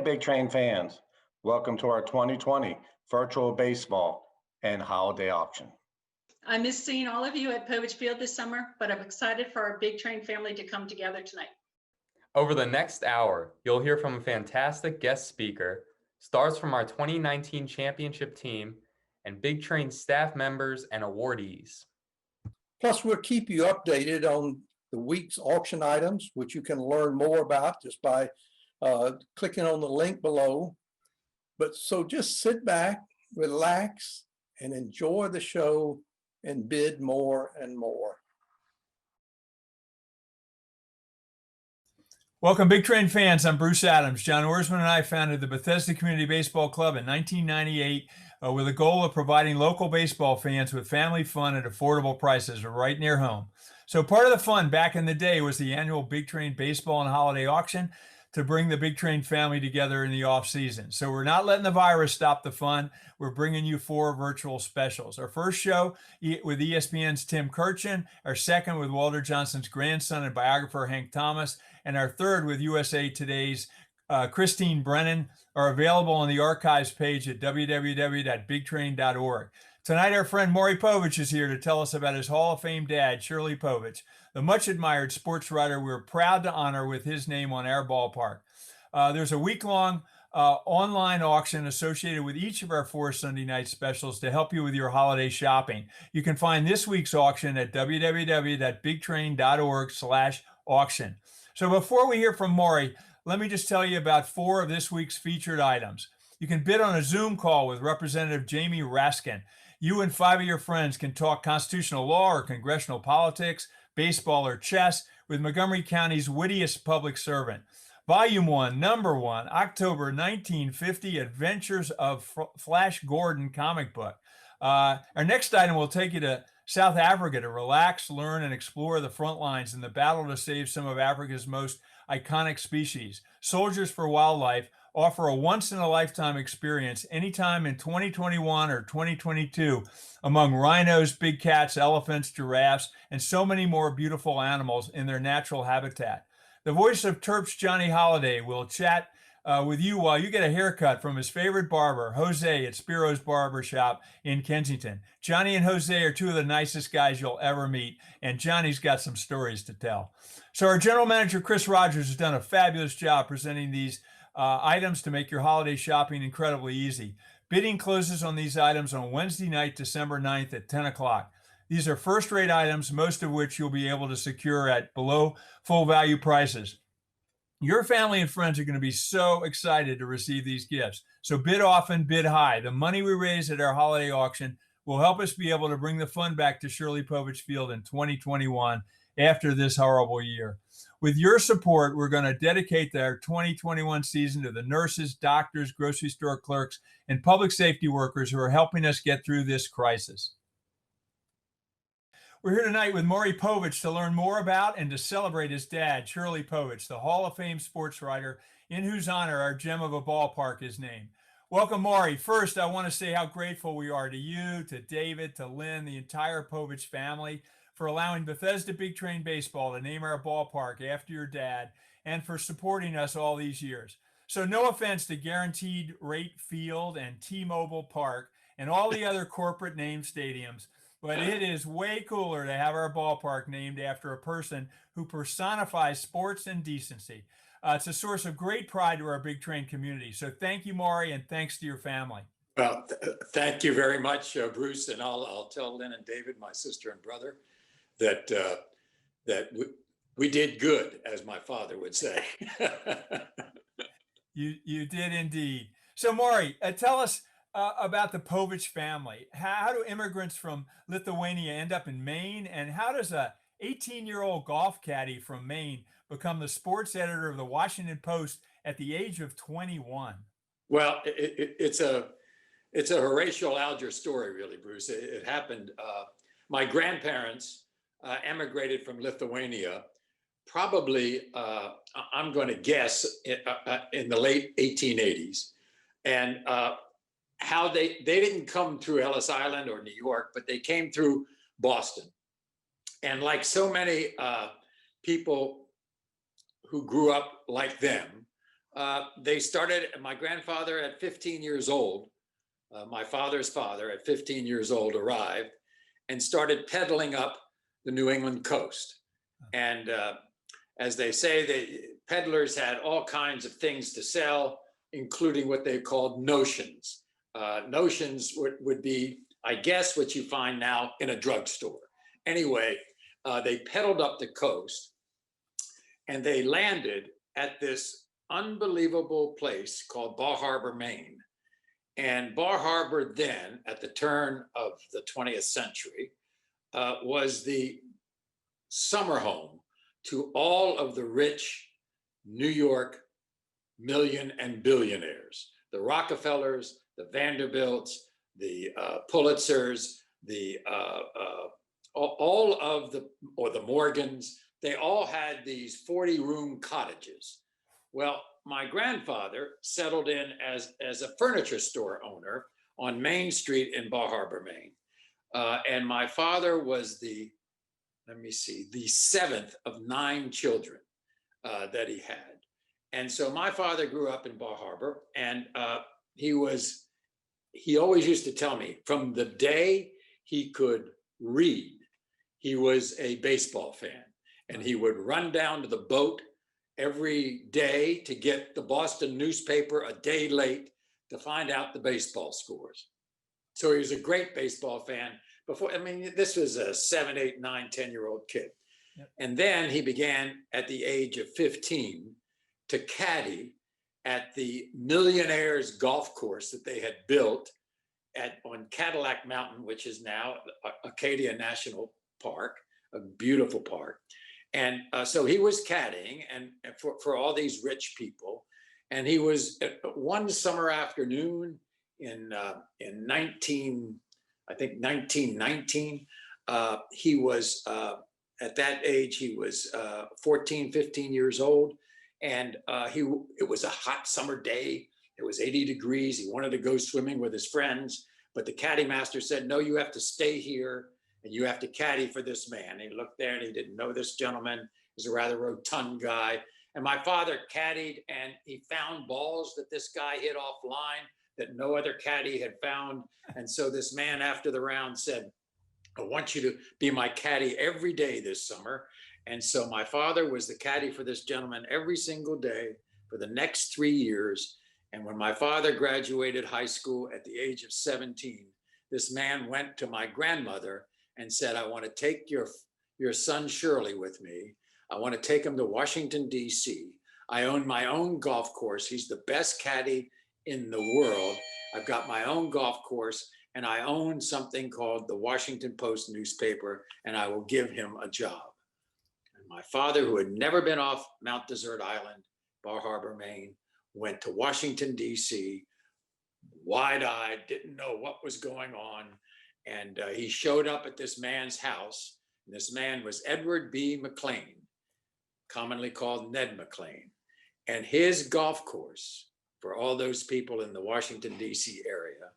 Big Train fans. Welcome to our 2020 virtual baseball and holiday auction. I miss seeing all of you at Povich Field this summer, but I'm excited for our Big Train family to come together tonight. Over the next hour, you'll hear from a fantastic guest speaker, stars from our 2019 championship team, and Big Train staff members and awardees. Plus, we'll keep you updated on the week's auction items, which you can learn more about just by clicking on the link below. But so just sit back, relax, and enjoy the show and bid more and more. Welcome, Big Train fans. I'm Bruce Adams. John Orsman and I founded the Bethesda Community Baseball Club in 1998 with a goal of providing local baseball fans with family fun at affordable prices right near home. So part of the fun back in the day was the annual Big Train Baseball and Holiday Auction to bring the Big Train family together in the off season. So we're not letting the virus stop the fun. We're bringing you 4 virtual specials. Our first show with ESPN's Tim Kurchin, our second with Walter Johnson's grandson and biographer Hank Thomas, and our third with USA Today's Christine Brennan are available on the archives page at www.bigtrain.org. Tonight, our friend Maury Povich is here to tell us about his Hall of Fame dad, Shirley Povich, the much admired sports writer we're proud to honor with his name on our ballpark. There's a week-long online auction associated with each of our 4 Sunday night specials to help you with your holiday shopping. You can find this week's auction at www.bigtrain.org/auction. So before we hear from Maury, let me just tell you about 4 of this week's featured items. You can bid on a Zoom call with Representative Jamie Raskin. You and 5 of your friends can talk constitutional law or congressional politics, baseball or chess with Montgomery County's wittiest public servant. Volume 1, Number 1, October 1950, Adventures of Flash Gordon comic book. Our next item will take you to South Africa to relax, learn, and explore the front lines in the battle to save some of Africa's most iconic species. Soldiers for Wildlife offer a once-in-a-lifetime experience anytime in 2021 or 2022 among rhinos, big cats, elephants, giraffes, and so many more beautiful animals in their natural habitat. The voice of Terp's Johnny Holiday will chat with you while you get a haircut from his favorite barber, Jose, at Spiro's Barber Shop in Kensington. Johnny and Jose are 2 of the nicest guys you'll ever meet, and Johnny's got some stories to tell. So our general manager, Chris Rogers, has done a fabulous job presenting these items to make your holiday shopping incredibly easy. Bidding closes on these items on Wednesday night, December 9th at 10 o'clock. These are first-rate items, most of which you'll be able to secure at below full value prices. Your family and friends are going to be so excited to receive these gifts. So bid often, bid high. The money we raise at our holiday auction will help us be able to bring the fun back to Shirley Povich Field in 2021 after this horrible year. With your support, we're going to dedicate our 2021 season to the nurses, doctors, grocery store clerks, and public safety workers who are helping us get through this crisis. We're here tonight with Maury Povich to learn more about and to celebrate his dad, Shirley Povich, the Hall of Fame sports writer in whose honor our gem of a ballpark is named. Welcome, Maury. First, I want to say how grateful we are to you, to David, to Lynn, the entire Povich family for allowing Bethesda Big Train Baseball to name our ballpark after your dad and for supporting us all these years. So no offense to Guaranteed Rate Field and T-Mobile Park and all the other corporate named stadiums, but it is way cooler to have our ballpark named after a person who personifies sports and decency. It's a source of great pride to our Big Train community. So thank you, Maury, and thanks to your family. Well, thank you very much, Bruce. And I'll tell Lynn and David, my sister and brother, that we did good, as my father would say. You did indeed. So Maury, tell us about the Povich family. How do immigrants from Lithuania end up in Maine? And how does a 18-year-old golf caddy from Maine become the sports editor of the Washington Post at the age of 21? Well, it's a Horatio Alger story, really, Bruce. It happened. My grandparents emigrated from Lithuania, probably, I'm going to guess, in the late 1880s. And how they didn't come through Ellis Island or New York, but they came through Boston. And like so many people who grew up like them, They started, my grandfather at 15 years old, my father's father at 15 years old arrived and started peddling up the New England coast. And as they say, the peddlers had all kinds of things to sell, including what they called notions. Notions would be, I guess, what you find now in a drugstore. Anyway, they peddled up the coast and they landed at this unbelievable place called Bar Harbor, Maine. And Bar Harbor then, at the turn of the 20th century, was the summer home to all of the rich New York million and billionaires, the Rockefellers, the Vanderbilts, the Pulitzers, all of the Morgans. They all had these 40-room cottages. Well, my grandfather settled in as a furniture store owner on Main Street in Bar Harbor, Maine. And my father was the seventh of 9 children that he had. And so my father grew up in Bar Harbor, and he always used to tell me from the day he could read, he was a baseball fan. And he would run down to the boat every day to get the Boston newspaper a day late to find out the baseball scores. So he was a great baseball fan before. I mean, this was a 7, 8, 9, 10-year-old kid. Yep. And then he began at the age of 15 to caddy at the Millionaires golf course that they had built on Cadillac Mountain, which is now Acadia National Park, a beautiful park. And so he was caddying and for all these rich people. And he was one summer afternoon in 1919, he was at that age, he was 14, 15 years old. And it was a hot summer day. It was 80 degrees. He wanted to go swimming with his friends, but the caddy master said, no, you have to stay here and you have to caddy for this man. And he looked there and he didn't know this gentleman. He was a rather rotund guy. And my father caddied and he found balls that this guy hit offline that no other caddy had found. And so this man after the round said, I want you to be my caddy every day this summer. And so my father was the caddy for this gentleman every single day for the next 3 years. And when my father graduated high school at the age of 17, this man went to my grandmother and said, I want to take your son Shirley with me. I want to take him to Washington, D.C. I own my own golf course. He's the best caddy in the world. I've got my own golf course and I own something called the Washington Post newspaper, and I will give him a job. And my father, who had never been off Mount Desert Island, Bar Harbor, Maine, went to Washington, D.C., wide-eyed, didn't know what was going on. And he showed up at this man's house. And this man was Edward B. McLean, commonly called Ned McLean. And his golf course, for all those people in the Washington, D.C. area,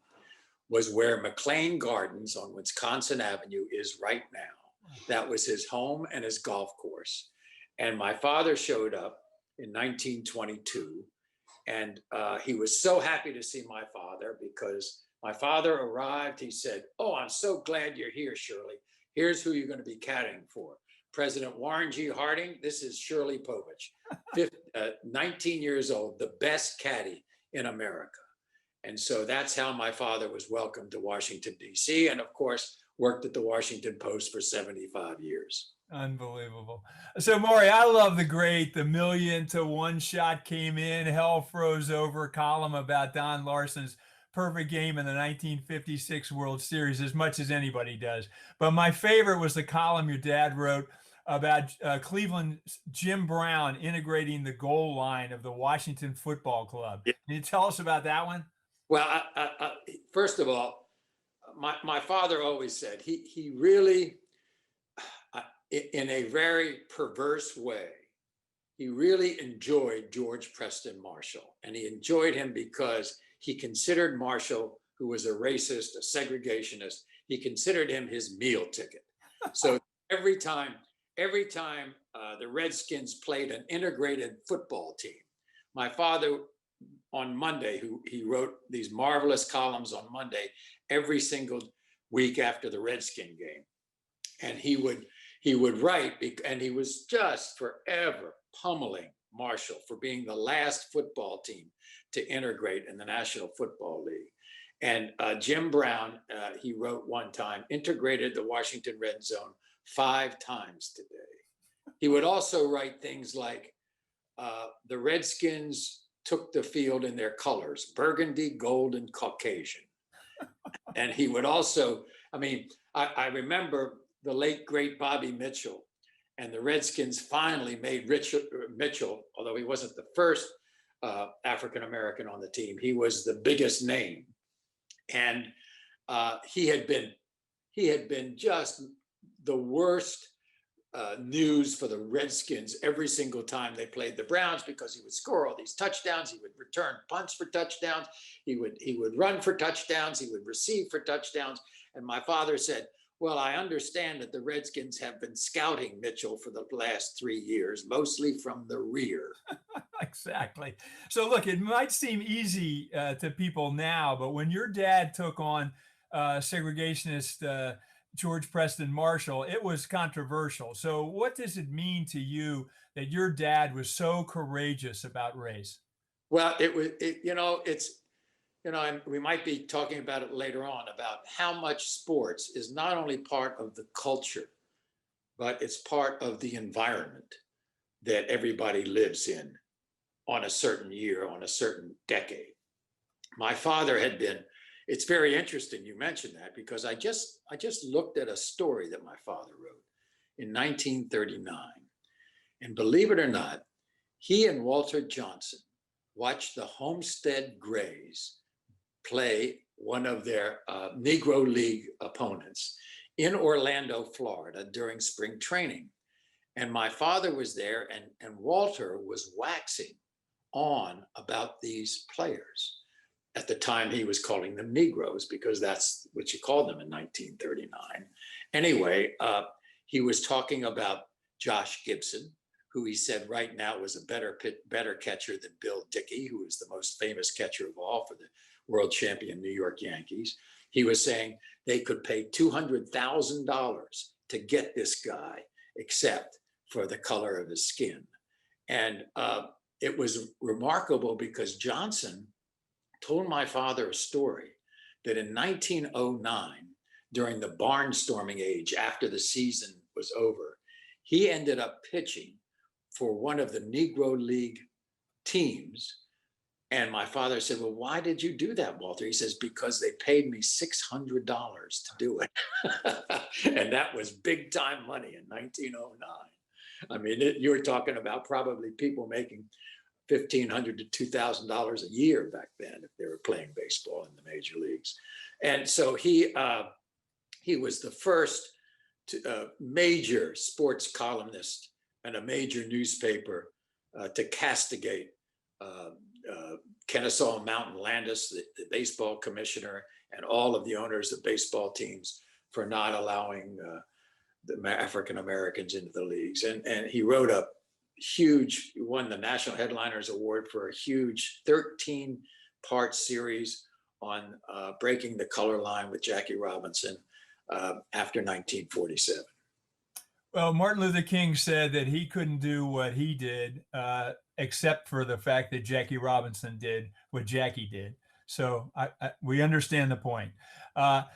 was where McLean Gardens on Wisconsin Avenue is right now. That was his home and his golf course. And my father showed up in 1922. And he was so happy to see my father because my father arrived. He said, oh, I'm so glad you're here, Shirley. Here's who you're going to be caddying for. President Warren G. Harding, this is Shirley Povich, 19 years old, the best caddy in America. And so that's how my father was welcomed to Washington, D.C. and of course, worked at the Washington Post for 75 years. Unbelievable. So Maury, I love the 1,000,000 shot came in, hell froze over column about Don Larson's perfect game in the 1956 World Series as much as anybody does. But my favorite was the column your dad wrote about Cleveland's Jim Brown integrating the goal line of the Washington Football Club. Yeah. Can you tell us about that one? Well, first of all, my father always said he really, in a very perverse way, he really enjoyed George Preston Marshall. And he enjoyed him because he considered Marshall, who was a racist, a segregationist, he considered him his meal ticket. So every time the Redskins played an integrated football team, My father on Monday, he wrote these marvelous columns on Monday every single week after the Redskin game. And he would write, and he was just forever pummeling Marshall for being the last football team to integrate in the National Football League. And Jim Brown, he wrote one time, integrated the Washington Red Zone 5 times today. He would also write things like, the Redskins took the field in their colors, burgundy, gold, and Caucasian. And he would also, I remember the late, great Bobby Mitchell, and the Redskins finally made Mitchell, although he wasn't the first African-American on the team, he was the biggest name. And he had been just the worst news for the Redskins every single time they played the Browns, because he would score all these touchdowns. He would return punts for touchdowns. He would run for touchdowns. He would receive for touchdowns. And my father said, well, I understand that the Redskins have been scouting Mitchell for the last 3 years, mostly from the rear. Exactly. So look, it might seem easy to people now, but when your dad took on segregationist George Preston Marshall, it was controversial. So what does it mean to you that your dad was so courageous about race? Well, and we might be talking about it later on, about how much sports is not only part of the culture, but it's part of the environment that everybody lives in on a certain year, on a certain decade. My father had been, it's very interesting you mentioned that, because I just looked at a story that my father wrote in 1939. And believe it or not, he and Walter Johnson watched the Homestead Grays play one of their Negro League opponents in Orlando, Florida during spring training. And my father was there, and Walter was waxing on about these players. At the time, he was calling them Negroes, because that's what you called them in 1939. Anyway, he was talking about Josh Gibson, who he said right now was a better catcher than Bill Dickey, who was the most famous catcher of all for the world champion New York Yankees. He was saying they could pay $200,000 to get this guy, except for the color of his skin. And it was remarkable, because Johnson told my father a story that in 1909, during the barnstorming age, after the season was over, he ended up pitching for one of the Negro League teams. And my father said, well, why did you do that, Walter? He says, because they paid me $600 to do it. And that was big time money in 1909. You were talking about probably people making $1,500 to $2,000 a year back then if they were playing baseball in the major leagues. And so he was the first major sports columnist and a major newspaper to castigate Kennesaw Mountain Landis, the baseball commissioner, and all of the owners of baseball teams for not allowing the African Americans into the leagues. And he wrote a huge, won the National Headliners Award for a huge 13-part series on breaking the color line with Jackie Robinson after 1947. Well, Martin Luther King said that he couldn't do what he did, except for the fact that Jackie Robinson did what Jackie did. So we understand the point.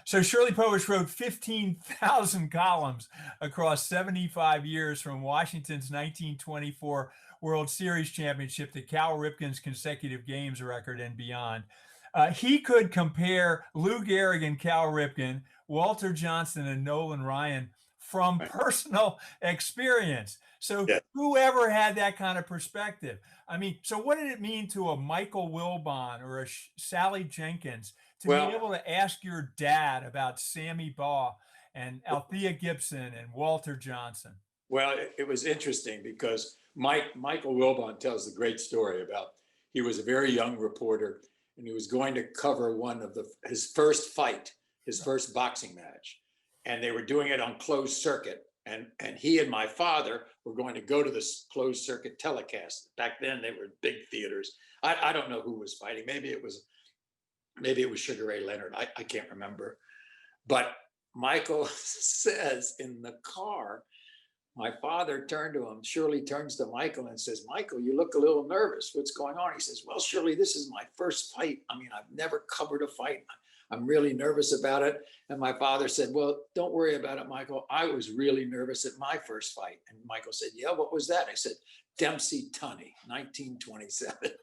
So Shirley Povich wrote 15,000 columns across 75 years, from Washington's 1924 World Series championship to Cal Ripken's consecutive games record and beyond. He could compare Lou Gehrig and Cal Ripken, Walter Johnson and Nolan Ryan from personal experience. So Yeah. Whoever had that kind of perspective? So what did it mean to a Michael Wilbon or a Sally Jenkins to be able to ask your dad about Sammy Baugh and Althea Gibson and Walter Johnson? Well, it was interesting because Michael Wilbon tells the great story about, he was a very young reporter and he was going to cover one of his first fight, his first boxing match. And they were doing it on closed circuit. and he and my father were going to go to this closed circuit telecast. Back then, they were big theaters. I don't know who was fighting. Maybe it was Sugar Ray Leonard. I can't remember. But Michael says in the car, my father turned to him. Shirley turns to Michael and says, "Michael, you look a little nervous. What's going on?" He says, "Well, Shirley, this is my first fight. I mean, I've never covered a fight. I'm really nervous about it." And my father said, "Well, don't worry about it, Michael. I was really nervous at my first fight." And Michael said, "Yeah, what was that?" I said, "Dempsey Tunney, 1927.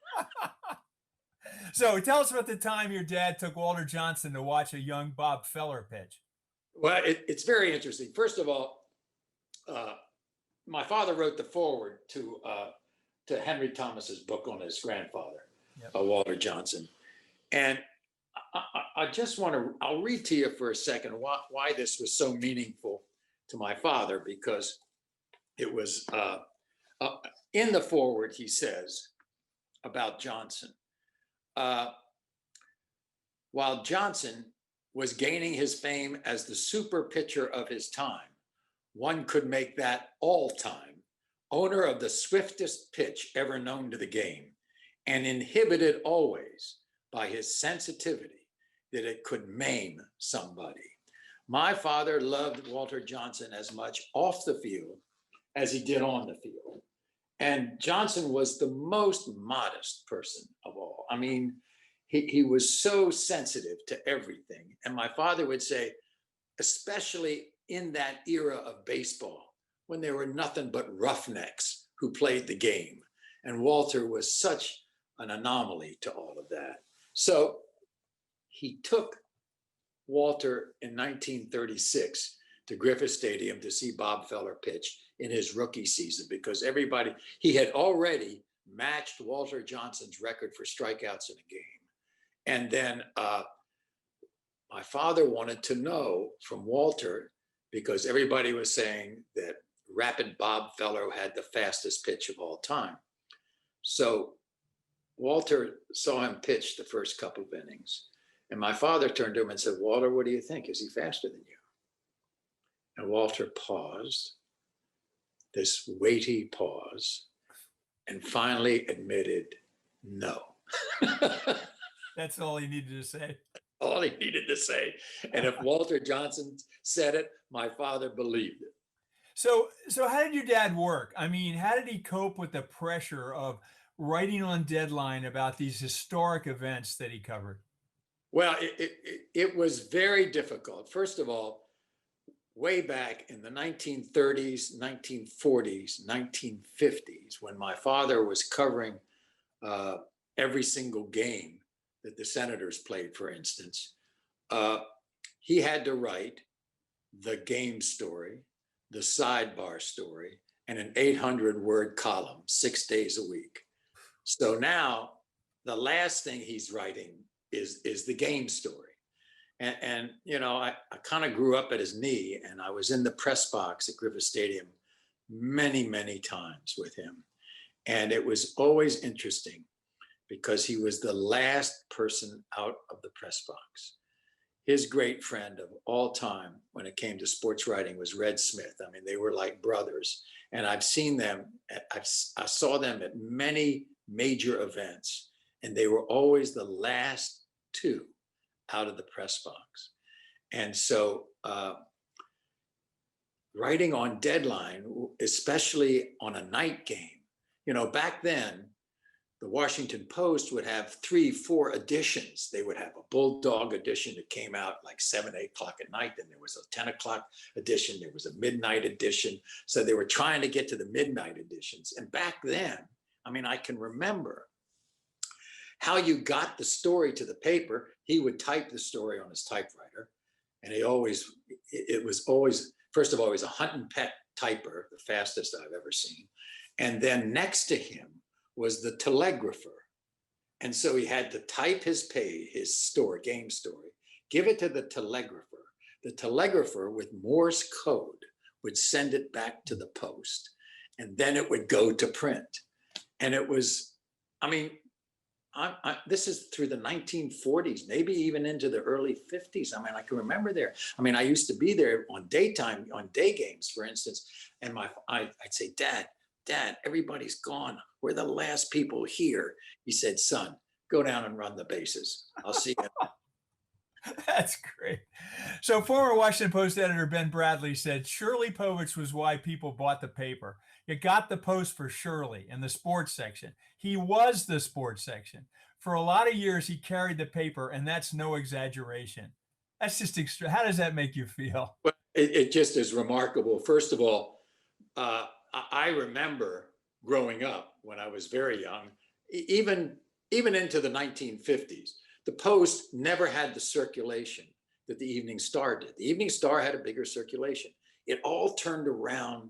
So tell us about the time your dad took Walter Johnson to watch a young Bob Feller pitch. Well, it's very interesting. First of all, my father wrote the foreword to Henry Thomas's book on his grandfather, Yep. Walter Johnson. And I just want to, I'll read to you for a second why this was so meaningful to my father, because it was in the foreword, he says about Johnson, while Johnson was gaining his fame as the super pitcher of his time, one could make that all time, owner of the swiftest pitch ever known to the game, and inhibited always by his sensitivity that it could maim somebody. My father loved Walter Johnson as much off the field as he did on the field. And Johnson was the most modest person of all. I mean, he was so sensitive to everything. And my father would say, especially in that era of baseball, when there were nothing but roughnecks who played the game. And Walter was such an anomaly to all of that. So he took Walter in 1936 to Griffith Stadium to see Bob Feller pitch in his rookie season, because he had already matched Walter Johnson's record for strikeouts in a game. And then my father wanted to know from Walter, because everybody was saying that Rapid Bob Feller had the fastest pitch of all time. So Walter saw him pitch the first couple of innings. And my father turned to him and said, "Walter, what do you think? Is he faster than you?" And Walter paused, this weighty pause, and finally admitted, "No." That's all he needed to say. All he needed to say. And if Walter Johnson said it, my father believed it. So how did your dad work? I mean, how did he cope with the pressure of writing on deadline about these historic events that he covered? Well, it was very difficult. First of all, way back in the 1930s, 1940s, 1950s, when my father was covering every single game that the Senators played, for instance, he had to write the game story, the sidebar story, and an 800-word column 6 days a week. So now the last thing he's writing is the game story. And you know, I kind of grew up at his knee, and I was in the press box at Griffith Stadium many, many times with him. And it was always interesting because he was the last person out of the press box. His great friend of all time when it came to sports writing was Red Smith. I mean, they were like brothers. And I've seen them, I saw them at many major events, and they were always the last two out of the press box. And so writing on deadline, especially on a night game, you know, back then, the Washington Post would have 3-4 editions. They would have a Bulldog edition that came out like 7, 8 o'clock at night. Then there was a 10 o'clock edition. There was a midnight edition. So they were trying to get to the midnight editions. And back then, I mean, I can remember how you got the story to the paper. He would type the story on his typewriter. And it was always, first of all, he was a Hunt and Peck typer, the fastest I've ever seen. And then next to him was the telegrapher. And so he had to type his story, game story, give it to the telegrapher. The telegrapher with Morse code would send it back to the Post, and then it would go to print. And it was, I mean, this is through the 1940s, maybe even into the early 50s. I mean, I can remember there. I mean, I used to be there on daytime, on day games, for instance. And I'd say, Dad, everybody's gone. We're the last people here. He said, son, go down and run the bases. I'll see you. That's great. So former Washington Post editor Ben Bradley said Shirley Povich was why people bought the paper. You got the Post for Shirley in the sports section. He was the sports section. For a lot of years, he carried the paper, and that's no exaggeration. That's just extra. How does that make you feel? Well, it just is remarkable. First of all, I remember growing up when I was very young, even into the 1950s. The Post never had the circulation that the Evening Star did. The Evening Star had a bigger circulation. It all turned around,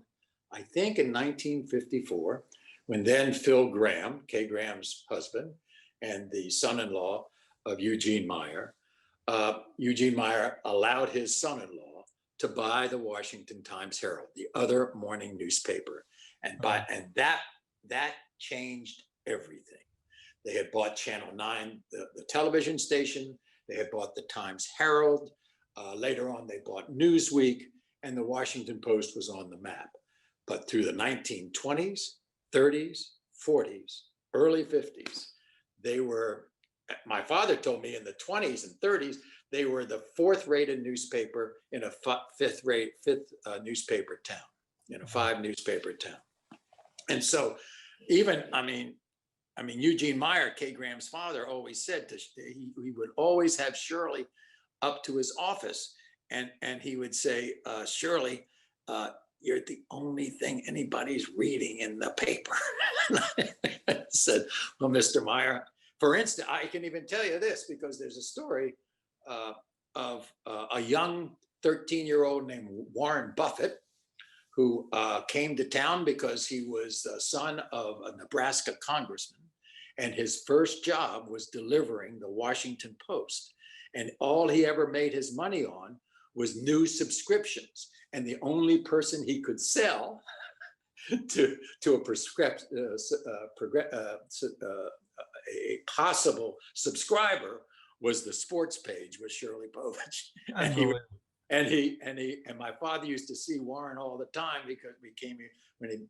I think, in 1954, when then Phil Graham, Kay Graham's husband, and the son-in-law of Eugene Meyer allowed his son-in-law to buy the Washington Times-Herald, the other morning newspaper, and that changed everything. They had bought Channel 9, the television station. They had bought the Times-Herald. Later on, they bought Newsweek, and the Washington Post was on the map. But through the 1920s, 30s, 40s, early 50s, they were, my father told me in the 20s and 30s, they were the fourth-rated newspaper in a fifth newspaper town, 5 newspaper town. And so even, I mean, Eugene Meyer, Kay Graham's father, always said he would always have Shirley up to his office, and he would say, Shirley, you're the only thing anybody's reading in the paper. I said, well, Mr. Meyer, for instance, I can even tell you this because there's a story of a young 13-year-old named Warren Buffett, who came to town because he was the son of a Nebraska congressman. And his first job was delivering the Washington Post. And all he ever made his money on was new subscriptions. And the only person he could sell to a possible subscriber was the sports page with Shirley Povich. And my father used to see Warren all the time because when he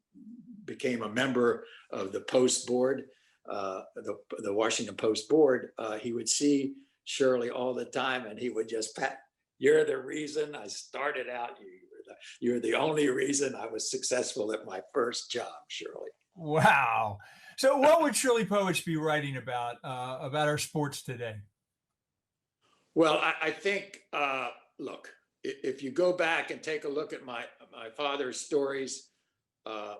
became a member of the Post board, the Washington Post board, he would see Shirley all the time, and he would just pat. You're the reason I started out. You're the only reason I was successful at my first job, Shirley. Wow. So, what would Shirley Povich be writing about our sports today? Well, I think, look, if you go back and take a look at my father's stories, for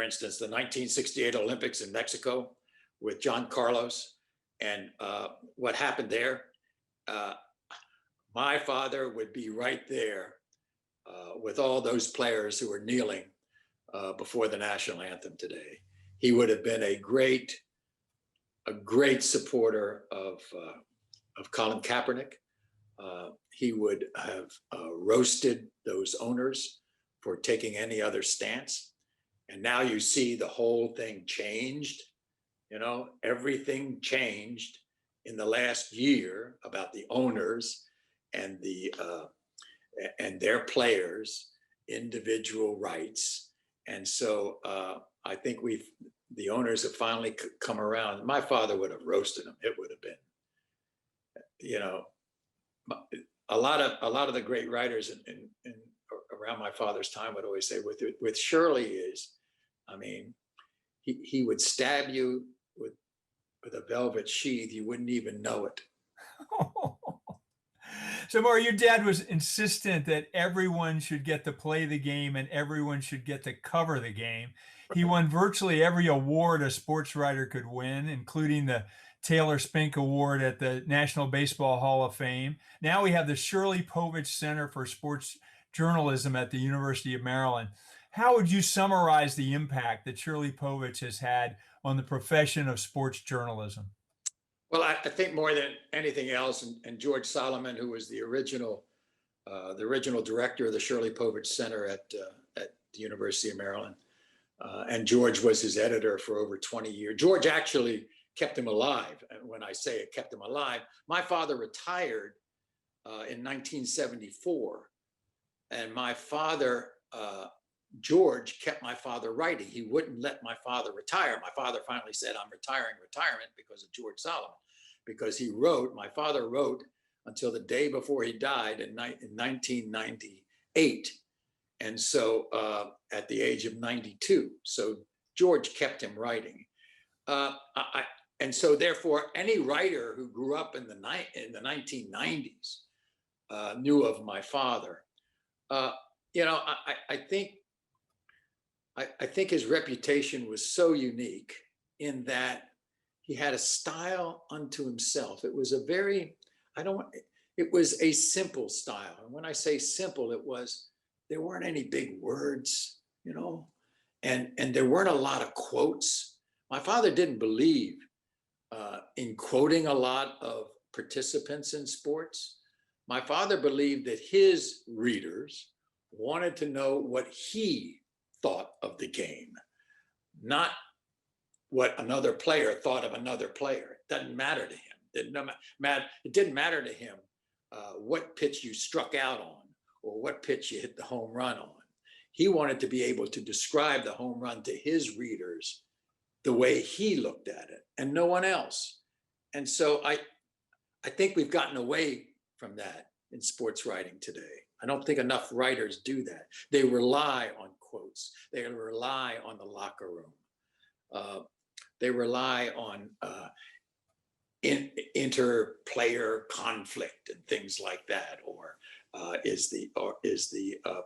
instance, the 1968 Olympics in Mexico with John Carlos and what happened there, my father would be right there with all those players who are kneeling before the national anthem today. He would have been a great supporter of Colin Kaepernick. He would have roasted those owners for taking any other stance. And now you see the whole thing changed. Everything changed in the last year about the owners and their players' individual rights. And so I think the owners have finally come around. My father would have roasted them. It would have been, a lot of the great writers in around my father's time would always say with Shirley is, he would stab you with a velvet sheath. You wouldn't even know it. So, Maury, your dad was insistent that everyone should get to play the game and everyone should get to cover the game. He won virtually every award a sports writer could win, including the Taylor Spink Award at the National Baseball Hall of Fame. Now we have the Shirley Povich Center for Sports Journalism at the University of Maryland. How would you summarize the impact that Shirley Povich has had on the profession of sports journalism? Well, I think more than anything else, and George Solomon, who was the original director of the Shirley Povich Center at the University of Maryland, And George was his editor for over 20 years. George actually kept him alive. And when I say it kept him alive, my father retired in 1974. And my father, George, kept my father writing. He wouldn't let my father retire. My father finally said, I'm retiring retirement because of George Solomon. Because he wrote, my father wrote until the day before he died in 1998. And so at the age of 92. So George kept him writing. And so therefore, any writer who grew up in the 1990s knew of my father. You know, I think his reputation was so unique in that he had a style unto himself. It was a very, it was a simple style. And when I say simple, there weren't any big words, you know, and there weren't a lot of quotes. My father didn't believe in quoting a lot of participants in sports. My father believed that his readers wanted to know what he thought of the game, not what another player thought of another player. It doesn't matter to him. It didn't matter to him what pitch you struck out on or what pitch you hit the home run on. He wanted to be able to describe the home run to his readers the way he looked at it and no one else. And so I think we've gotten away from that in sports writing today. I don't think enough writers do that. They rely on quotes. They rely on the locker room. They rely on inter-player conflict and things like that. Or is the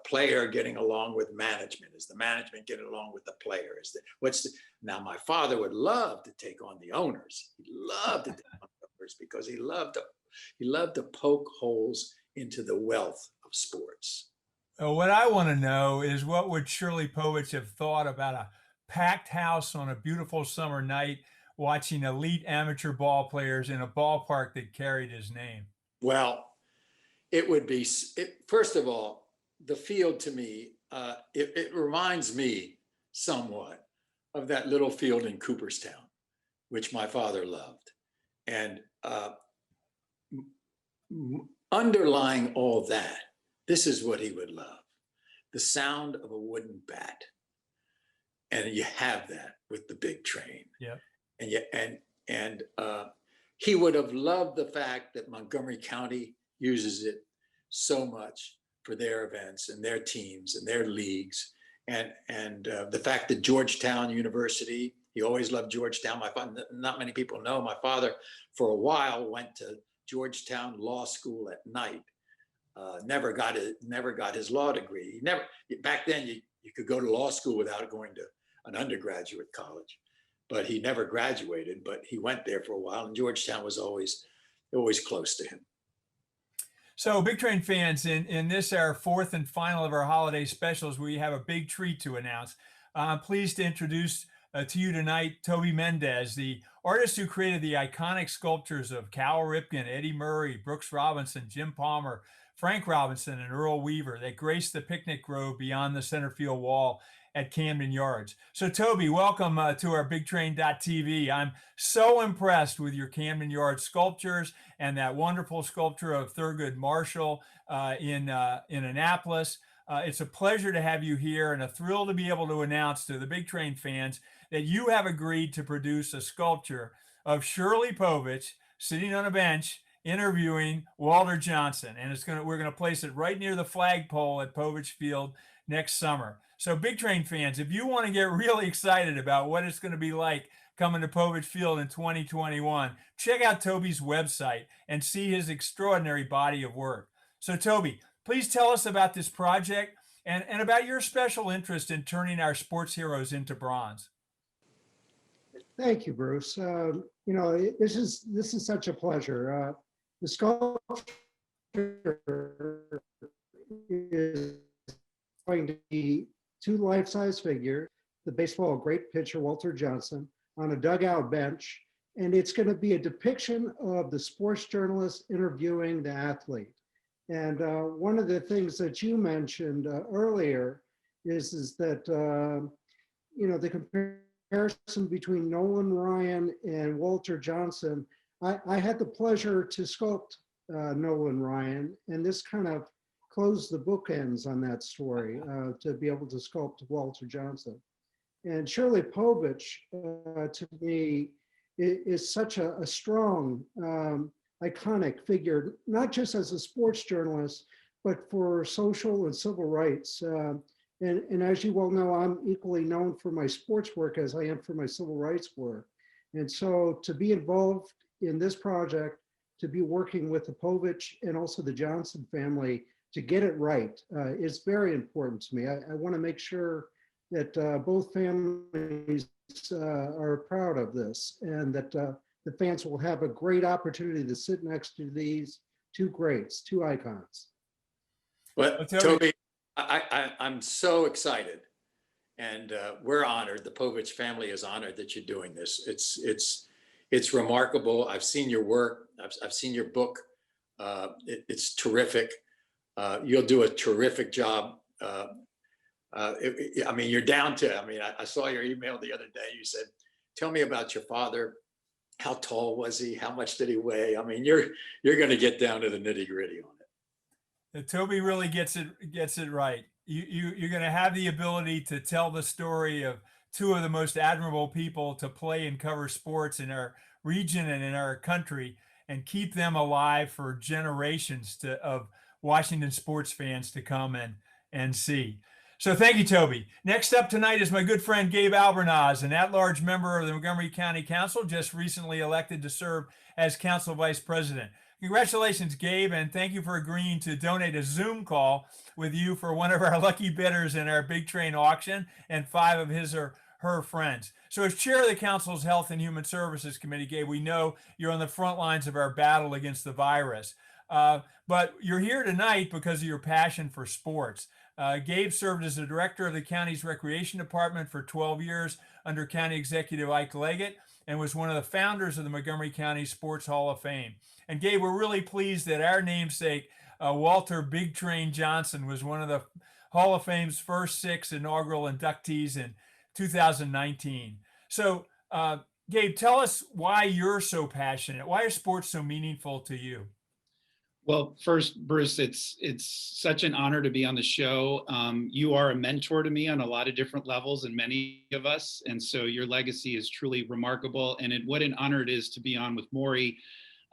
player getting along with management? Is the management getting along with the player? Now my father would love to take on the owners. He loved to take on the owners because he loved to poke holes into the wealth of sports. What I want to know is, what would Shirley Povich have thought about a packed house on a beautiful summer night watching elite amateur ball players in a ballpark that carried his name? Well, it would be, first of all, the field to me, it reminds me somewhat of that little field in Cooperstown, which my father loved. And underlying all that, this is what he would love: the sound of a wooden bat. And you have that with the big train. Yeah. And he would have loved the fact that Montgomery County uses it so much for their events and their teams and their leagues. And the fact that Georgetown University, he always loved Georgetown. Not many people know my father for a while went to Georgetown Law School at night. Never got his law degree. Back then you could go to law school without going to an undergraduate college, but he never graduated. But he went there for a while, and Georgetown was always close to him. So, Big Train fans, in this, our fourth and final of our holiday specials, we have a big treat to announce. I'm pleased to introduce to you tonight Toby Mendez, the artist who created the iconic sculptures of Cal Ripken, Eddie Murray, Brooks Robinson, Jim Palmer, Frank Robinson, and Earl Weaver that graced the picnic grove beyond the center field wall at Camden Yards. So Toby, welcome to our BigTrain.tv. I'm so impressed with your Camden Yards sculptures and that wonderful sculpture of Thurgood Marshall in Annapolis. It's a pleasure to have you here and a thrill to be able to announce to the Big Train fans that you have agreed to produce a sculpture of Shirley Povich sitting on a bench interviewing Walter Johnson. And we're going to place it right near the flagpole at Povich Field next summer. So Big Train fans, if you want to get really excited about what it's going to be like coming to Povich Field in 2021, check out Toby's website and see his extraordinary body of work. So Toby, please tell us about this project and about your special interest in turning our sports heroes into bronze. Thank you, Bruce. This is such a pleasure. The sculpture is going to be two life-size figures, the baseball great pitcher Walter Johnson on a dugout bench, and it's going to be a depiction of the sports journalist interviewing the athlete. And one of the things that you mentioned earlier is that the comparison between Nolan Ryan and Walter Johnson, I had the pleasure to sculpt Nolan Ryan, and this kind of closed the bookends on that story, to be able to sculpt Walter Johnson. And Shirley Povich, to me, is such a strong, iconic figure, not just as a sports journalist, but for social and civil rights. And as you well know, I'm equally known for my sports work as I am for my civil rights work. And so to be involved in this project, to be working with the Povich and also the Johnson family to get it right is very important to me. I want to make sure that both families are proud of this, and that the fans will have a great opportunity to sit next to these two greats, two icons. But Toby, I'm so excited, and we're honored. The Povich family is honored that you're doing this. It's remarkable. I've seen your work. I've seen your book. It's terrific. You'll do a terrific job. I mean, you're down to, I saw your email the other day. You said, tell me about your father. How tall was he? How much did he weigh? I mean, you're going to get down to the nitty gritty on it. Toby really gets it right. You're going to have the ability to tell the story of two of the most admirable people to play and cover sports in our region and in our country, and keep them alive for generations of Washington sports fans to come and see. So thank you, Toby. Next up tonight is my good friend Gabe Albornoz, an at-large member of the Montgomery County Council, just recently elected to serve as council vice president. Congratulations, Gabe, and thank you for agreeing to donate a Zoom call with you for one of our lucky bidders in our big train auction and 5 of his or her friends. So as chair of the council's Health and Human Services Committee, Gabe, we know you're on the front lines of our battle against the virus. But you're here tonight because of your passion for sports. Gabe served as the director of the county's recreation department for 12 years under County Executive Ike Leggett, and was one of the founders of the Montgomery County Sports Hall of Fame. And Gabe, we're really pleased that our namesake, Walter Big Train Johnson, was one of the Hall of Fame's first 6 inaugural inductees in 2019. So, Gabe, tell us why you're so passionate. Why are sports so meaningful to you? Well, first, Bruce, it's such an honor to be on the show. You are a mentor to me on a lot of different levels, and many of us. And so your legacy is truly remarkable. And what an honor it is to be on with Maury.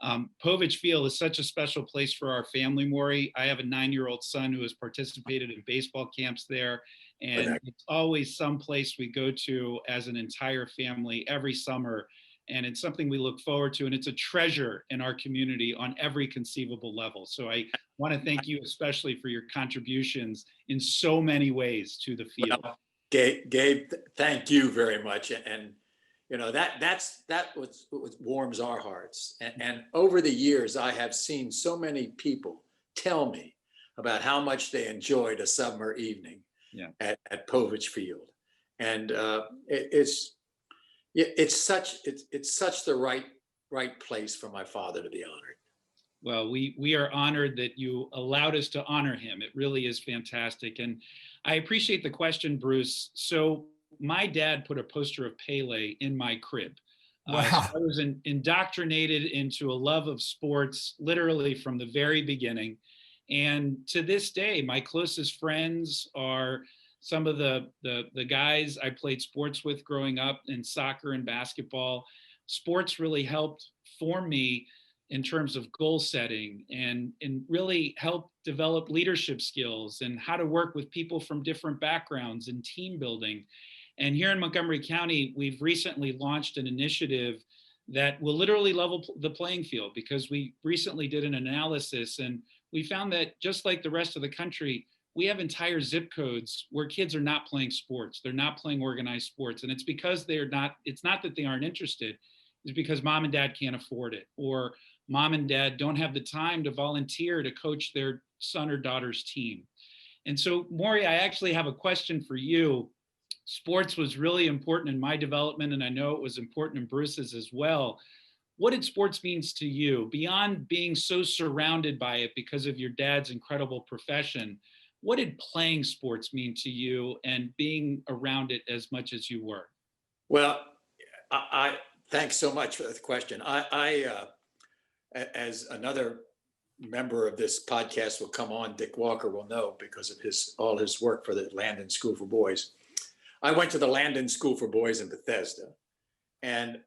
Povich Field is such a special place for our family, Maury. I have a 9-year-old son who has participated in baseball camps there. And it's always some place we go to as an entire family every summer. And it's something we look forward to, and it's a treasure in our community on every conceivable level. So I want to thank you especially for your contributions in so many ways to the field. Well, Gabe, thank you very much. And you know, that's what warms our hearts. And over the years, I have seen so many people tell me about how much they enjoyed a summer evening at Povich Field. And it's such the right place for my father to be honored. Well, we are honored that you allowed us to honor him. It really is fantastic. And I appreciate the question, Bruce. So my dad put a poster of Pele in my crib. Wow. So I was indoctrinated into a love of sports, literally from the very beginning. And to this day, my closest friends are some of the guys I played sports with growing up in soccer and basketball. Sports really helped form me in terms of goal setting and really helped develop leadership skills and how to work with people from different backgrounds and team building. And here in Montgomery County, we've recently launched an initiative that will literally level the playing field, because we recently did an analysis and we found that just like the rest of the country, we have entire zip codes where kids are not playing sports. They're not playing organized sports. And it's because it's not that they aren't interested, it's because mom and dad can't afford it, or mom and dad don't have the time to volunteer to coach their son or daughter's team. And so, Maury, I actually have a question for you. Sports was really important in my development, and I know it was important in Bruce's as well. What did sports mean to you, beyond being so surrounded by it because of your dad's incredible profession? what did playing sports mean to you and being around it as much as you were? Well, I thanks so much for the question. As another member of this podcast will come on, Dick Walker will know because of all his work for the Landon School for Boys. I went to the Landon School for Boys in Bethesda, and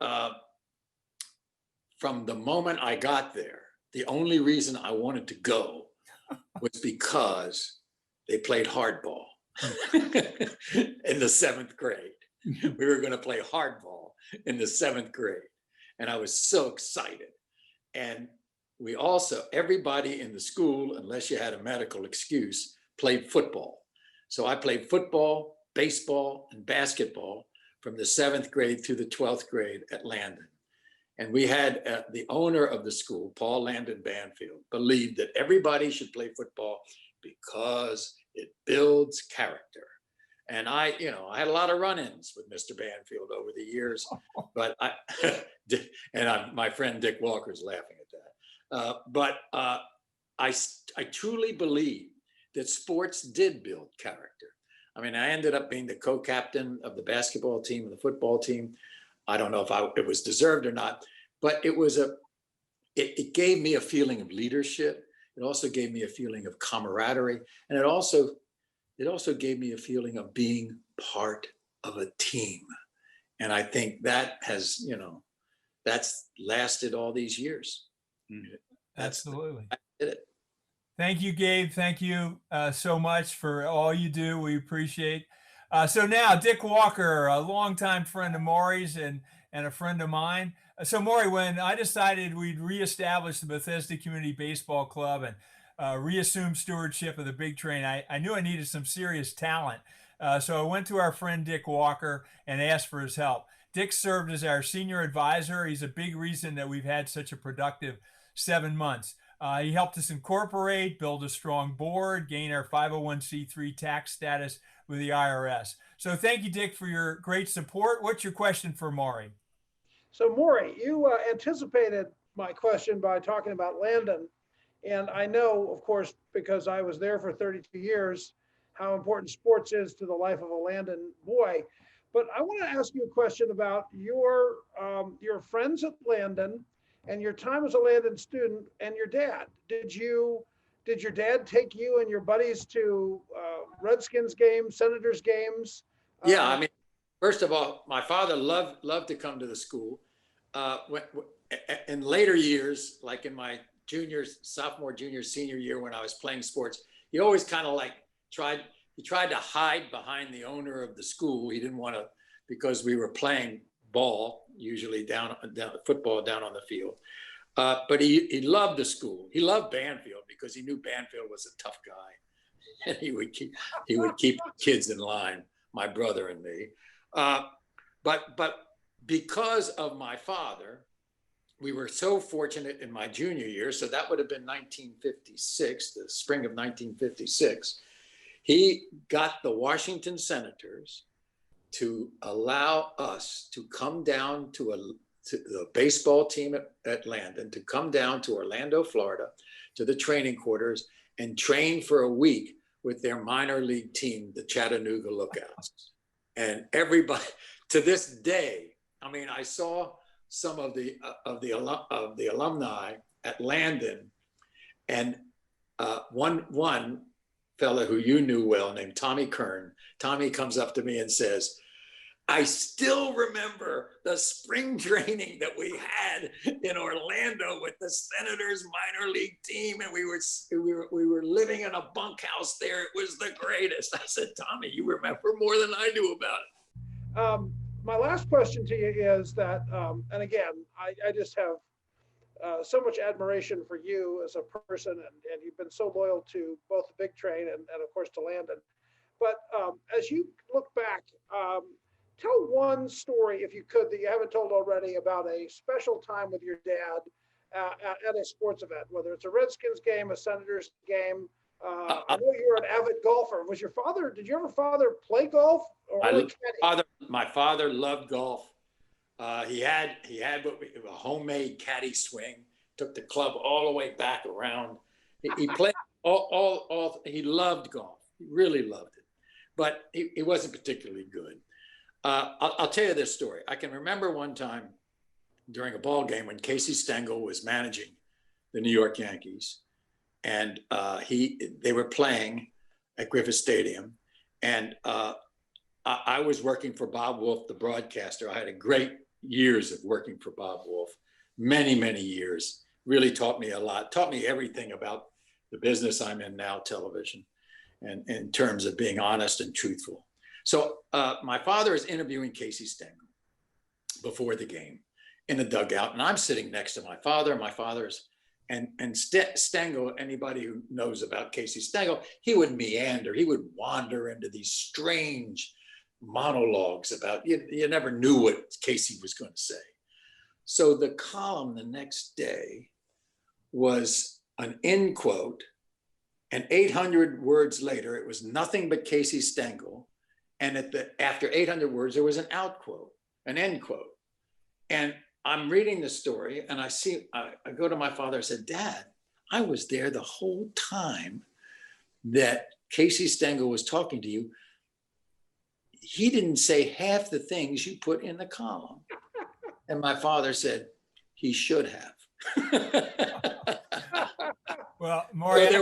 from the moment I got there, the only reason I wanted to go was because they played hardball in the 7th grade. We were going to play hardball in the 7th grade, and I was so excited. And we also, everybody in the school, unless you had a medical excuse, played football. So I played football, baseball, and basketball from the 7th grade through the 12th grade at Landon. And we had the owner of the school, Paul Landon Banfield, believed that everybody should play football because it builds character. And I had a lot of run-ins with Mr. Banfield over the years, but my friend Dick Walker's laughing at that. I truly believe that sports did build character. I mean, I ended up being the co-captain of the basketball team and the football team. I don't know if it was deserved or not, but it gave me a feeling of leadership. It also gave me a feeling of camaraderie, and it also gave me a feeling of being part of a team. And I think that has, that's lasted all these years. Absolutely. I did it. Thank you, Gabe. Thank you so much for all you do. We appreciate. So now, Dick Walker, a longtime friend of Maury's and a friend of mine. So Maury, when I decided we'd reestablish the Bethesda Community Baseball Club and reassume stewardship of the Big Train, I knew I needed some serious talent. So I went to our friend Dick Walker and asked for his help. Dick served as our senior advisor. He's a big reason that we've had such a productive 7 months. He helped us incorporate, build a strong board, gain our 501c3 tax status with the IRS. So thank you, Dick, for your great support. What's your question for Maury? So Maury, you anticipated my question by talking about Landon. And I know, of course, because I was there for 32 years, how important sports is to the life of a Landon boy. But I want to ask you a question about your friends at Landon and your time as a Landon student and your dad. Did your dad take you and your buddies to Redskins games, Senators games? Yeah, I mean, first of all, my father loved to come to the school. In later years, like in my sophomore, junior, senior year when I was playing sports, he always kind of tried to hide behind the owner of the school. He didn't want to, because we were playing ball, usually down football down on the field. But he loved the school. He loved Banfield because he knew Banfield was a tough guy, and he would keep kids in line, my brother and me. But because of my father, we were so fortunate in my junior year. So that would have been 1956, the spring of 1956. He got the Washington Senators to allow us to come down to the baseball team at Landon, to come down to Orlando, Florida, to the training quarters and train for a week with their minor league team, the Chattanooga Lookouts. And everybody, to this day, I mean, I saw some of the alumni at Landon, and one fella who you knew well named Tommy Kern. Tommy comes up to me and says, "I still remember the spring training that we had in Orlando with the Senators minor league team, and we were living in a bunkhouse there. It was the greatest." I said, "Tommy, you remember more than I do about it." My last question to you is that, and again, I just have so much admiration for you as a person, and you've been so loyal to both the Big Train and of course to Landon. But as you look back, tell one story, if you could, that you haven't told already about a special time with your dad at a sports event, whether it's a Redskins game, a Senators game. I know you're an avid golfer. Did your father play golf? Or my father loved golf. He had a homemade caddy swing, took the club all the way back around. He played he loved golf. He really loved it, but he wasn't particularly good. I'll tell you this story. I can remember one time during a ball game when Casey Stengel was managing the New York Yankees, and they were playing at Griffith Stadium, and I was working for Bob Wolf, the broadcaster. I had a great years of working for Bob Wolf, many, many years. Really taught me a lot, taught me everything about the business I'm in now, television, and in terms of being honest and truthful. So my father is interviewing Casey Stengel before the game in the dugout, and I'm sitting next to my father. My father's, and Stengel, anybody who knows about Casey Stengel, he would meander, he would wander into these strange monologues about, you never knew what Casey was going to say. So the column the next day was an end quote, and 800 words later, it was nothing but Casey Stengel. And after 800 words, there was an out quote, an end quote. And I'm reading the story, and I go to my father and said, Dad, I was there the whole time that Casey Stengel was talking to you. He didn't say half the things you put in the column. And my father said, he should have. Well, Maury, there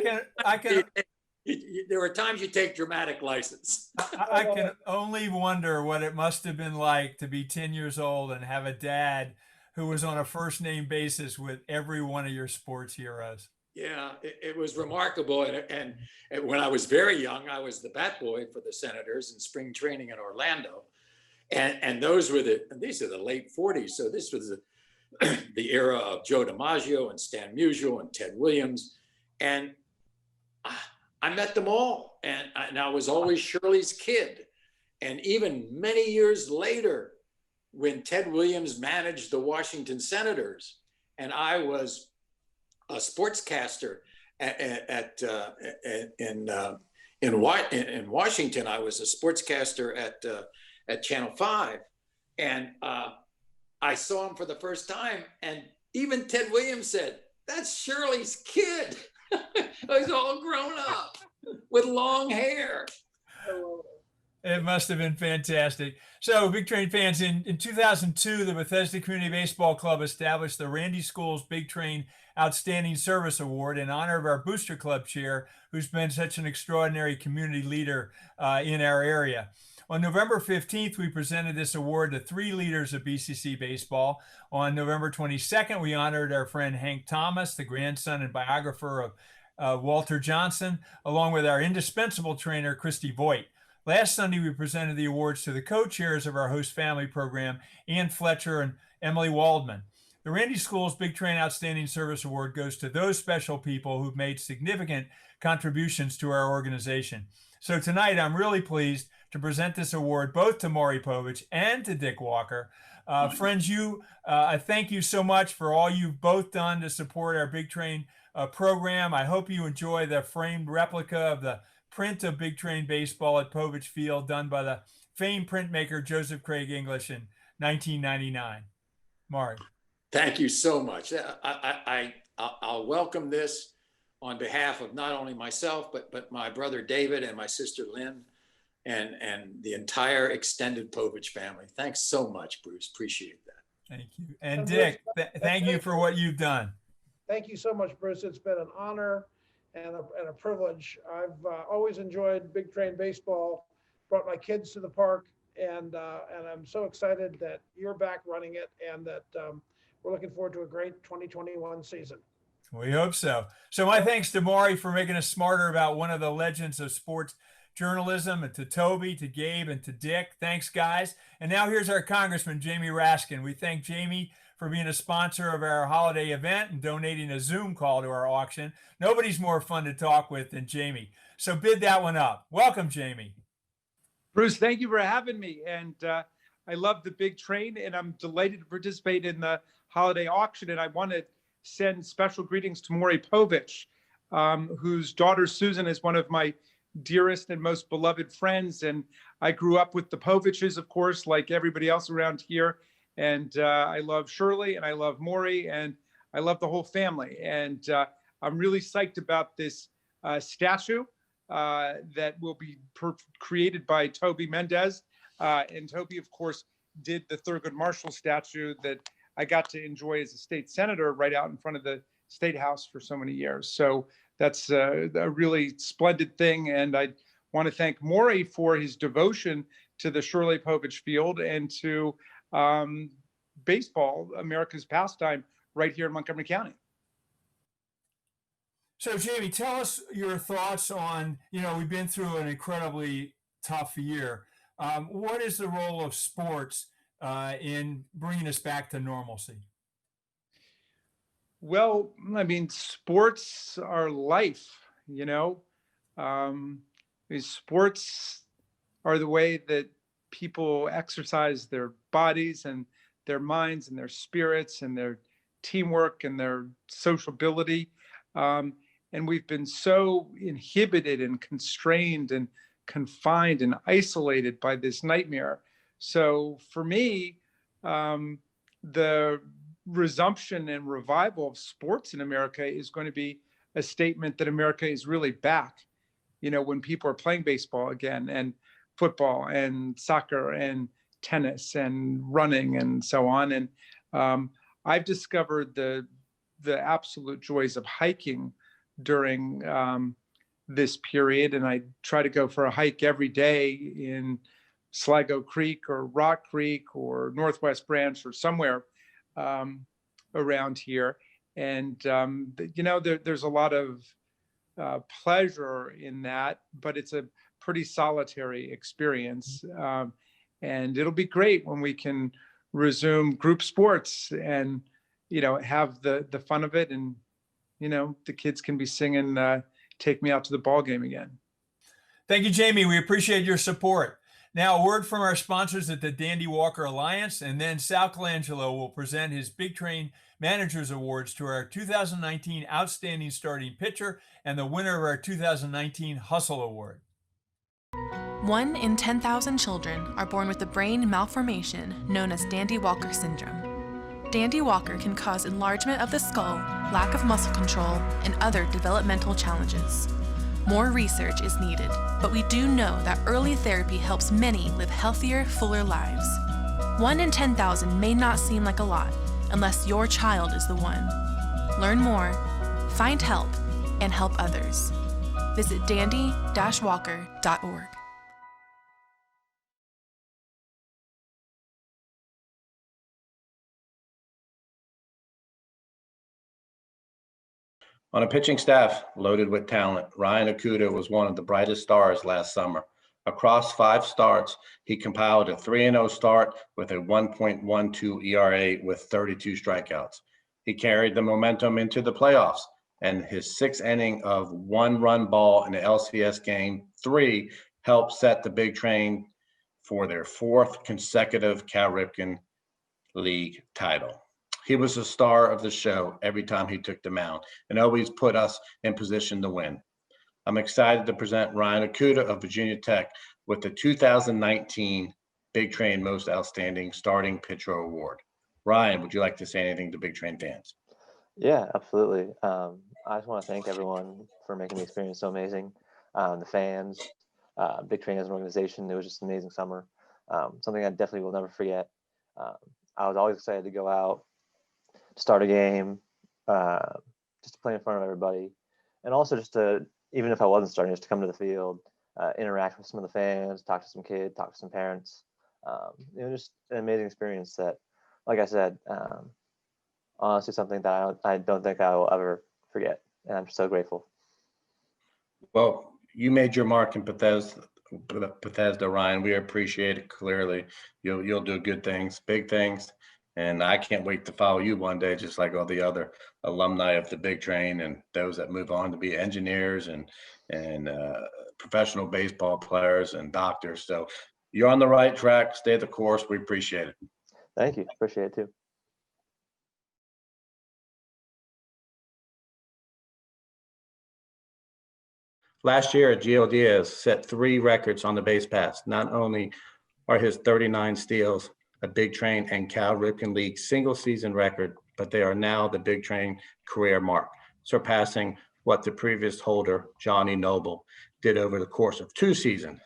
were times you take dramatic license. I can only wonder what it must have been like to be 10 years old and have a dad who was on a first name basis with every one of your sports heroes. Yeah, it was remarkable. And when I was very young, I was the bat boy for the Senators in spring training in Orlando. And these are the late 40s. So this was the era of Joe DiMaggio and Stan Musial and Ted Williams. And I met them all. And I was always Shirley's kid. And even many years later, when Ted Williams managed the Washington Senators, and I was a sportscaster in Washington, I was a sportscaster at Channel 5, and I saw him for the first time, and even Ted Williams said, "That's Shirley's kid." He's all grown up with long hair. It must have been fantastic. So, Big Train fans, in 2002, the Bethesda Community Baseball Club established the Randy Scholes Big Train Outstanding Service Award in honor of our Booster Club chair, who's been such an extraordinary community leader in our area. On November 15th, we presented this award to 3 leaders of BCC baseball. On November 22nd, we honored our friend Hank Thomas, the grandson and biographer of Walter Johnson, along with our indispensable trainer, Christy Voigt. Last Sunday, we presented the awards to the co-chairs of our host family program, Ann Fletcher and Emily Waldman. The Randy Scholes Big Train Outstanding Service Award goes to those special people who've made significant contributions to our organization. So tonight, I'm really pleased to present this award both to Maury Povich and to Dick Walker. Friends, I thank you so much for all you've both done to support our Big Train program. I hope you enjoy the framed replica of the print of Big Train Baseball at Povich Field done by the famed printmaker Joseph Craig English in 1999. Maury. Thank you so much. I'll welcome this on behalf of not only myself, but my brother David and my sister Lynn and the entire extended Povich family. Thanks so much, Bruce. Appreciate that. Thank you. And Dick, thank you for what you've done. Thank you so much, Bruce. It's been an honor and a privilege. I've always enjoyed Big Train Baseball, brought my kids to the park, and I'm so excited that you're back running it and that we're looking forward to a great 2021 season. We hope so. So my thanks to Maury for making us smarter about one of the legends of sports journalism, and to Toby, to Gabe, and to Dick. Thanks, guys. And now here's our Congressman, Jamie Raskin. We thank Jamie for being a sponsor of our holiday event and donating a Zoom call to our auction. Nobody's more fun to talk with than Jamie. So bid that one up. Welcome, Jamie. Bruce, thank you for having me. And I love the Big Train, and I'm delighted to participate in the holiday auction. And I want to send special greetings to Maury Povich, whose daughter Susan is one of my dearest and most beloved friends. And I grew up with the Poviches, of course, like everybody else around here. And I love Shirley, and I love Maury, and I love the whole family. And I'm really psyched about this statue that will be created by Toby Mendez. And Toby, of course, did the Thurgood Marshall statue that I got to enjoy as a state senator right out in front of the State House for so many years. So that's a really splendid thing. And I want to thank Maury for his devotion to the Shirley Povich Field and to baseball, America's pastime, right here in Montgomery County. So, Jamie, tell us your thoughts on, we've been through an incredibly tough year. What is the role of sports in bringing us back to normalcy? Well, I mean, sports are life, sports are the way that people exercise their bodies and their minds and their spirits and their teamwork and their sociability. And we've been so inhibited and constrained and confined and isolated by this nightmare. So for me, the resumption and revival of sports in America is going to be a statement that America is really back, when people are playing baseball again and football and soccer and tennis and running and so on. And I've discovered the absolute joys of hiking during this period. And I try to go for a hike every day in Sligo Creek or Rock Creek or Northwest Branch or somewhere around here. And, there's a lot of pleasure in that, but it's a pretty solitary experience. And it'll be great when we can resume group sports and, have the fun of it. And, the kids can be singing, Take Me Out to the Ball Game again. Thank you, Jamie. We appreciate your support. Now, a word from our sponsors at the Dandy Walker Alliance, and then Sal Colangelo will present his Big Train Managers Awards to our 2019 Outstanding Starting Pitcher and the winner of our 2019 Hustle Award. 1 in 10,000 children are born with a brain malformation known as Dandy Walker syndrome. Dandy Walker can cause enlargement of the skull, lack of muscle control, and other developmental challenges. More research is needed, but we do know that early therapy helps many live healthier, fuller lives. 1 in 10,000 may not seem like a lot unless your child is the one. Learn more, find help, and help others. Visit dandy-walker.org. On a pitching staff loaded with talent, Ryan Okuda was one of the brightest stars last summer. Across 5 starts, he compiled a 3-0 start with a 1.12 ERA with 32 strikeouts. He carried the momentum into the playoffs, and his 6th inning of 1-run ball in the LCS Game 3 helped set the Big Train for their 4th consecutive Cal Ripken League title. He was the star of the show every time he took the mound and always put us in position to win. I'm excited to present Ryan Okuda of Virginia Tech with the 2019 Big Train Most Outstanding Starting Pitcher Award. Ryan, would you like to say anything to Big Train fans? Yeah, absolutely. I just want to thank everyone for making the experience so amazing. The fans, Big Train as an organization, it was just an amazing summer. Something I definitely will never forget. I was always excited to go out, start a game, just to play in front of everybody, and also just to, even if I wasn't starting, just to come to the field, interact with some of the fans, talk to some kids, talk to some parents. Just an amazing experience that, like I said, honestly something that I don't think I will ever forget, and I'm so grateful. Well, you made your mark in Bethesda, Ryan. We appreciate it. Clearly, you'll do good things, big things. And I can't wait to follow you one day, just like all the other alumni of the Big Train and those that move on to be engineers and professional baseball players and doctors. So you're on the right track. Stay the course. We appreciate it. Thank you. Appreciate it too. Last year, Gio Diaz set 3 records on the base paths. Not only are his 39 steals a Big Train and Cal Ripken League single season record, but they are now the Big Train career mark, surpassing what the previous holder, Johnny Noble, did over the course of 2 seasons.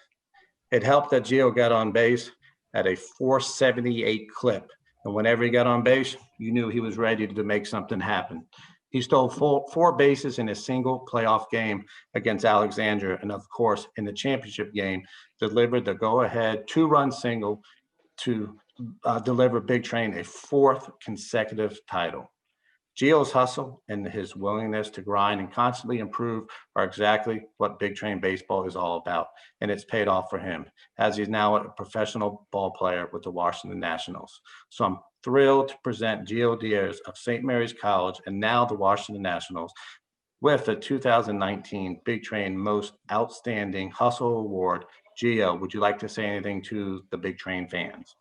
It helped that Gio got on base at a 478 clip. And whenever he got on base, you knew he was ready to make something happen. He stole 4 bases in a single playoff game against Alexandria. And of course, in the championship game, delivered the go-ahead 2-run single to deliver Big Train a 4th consecutive title. Gio's hustle and his willingness to grind and constantly improve are exactly what Big Train baseball is all about, and it's paid off for him, as he's now a professional ball player with the Washington Nationals. So I'm thrilled to present Gio Diaz of St. Mary's College and now the Washington Nationals with the 2019 Big Train Most Outstanding Hustle Award. Gio, would you like to say anything to the Big Train fans?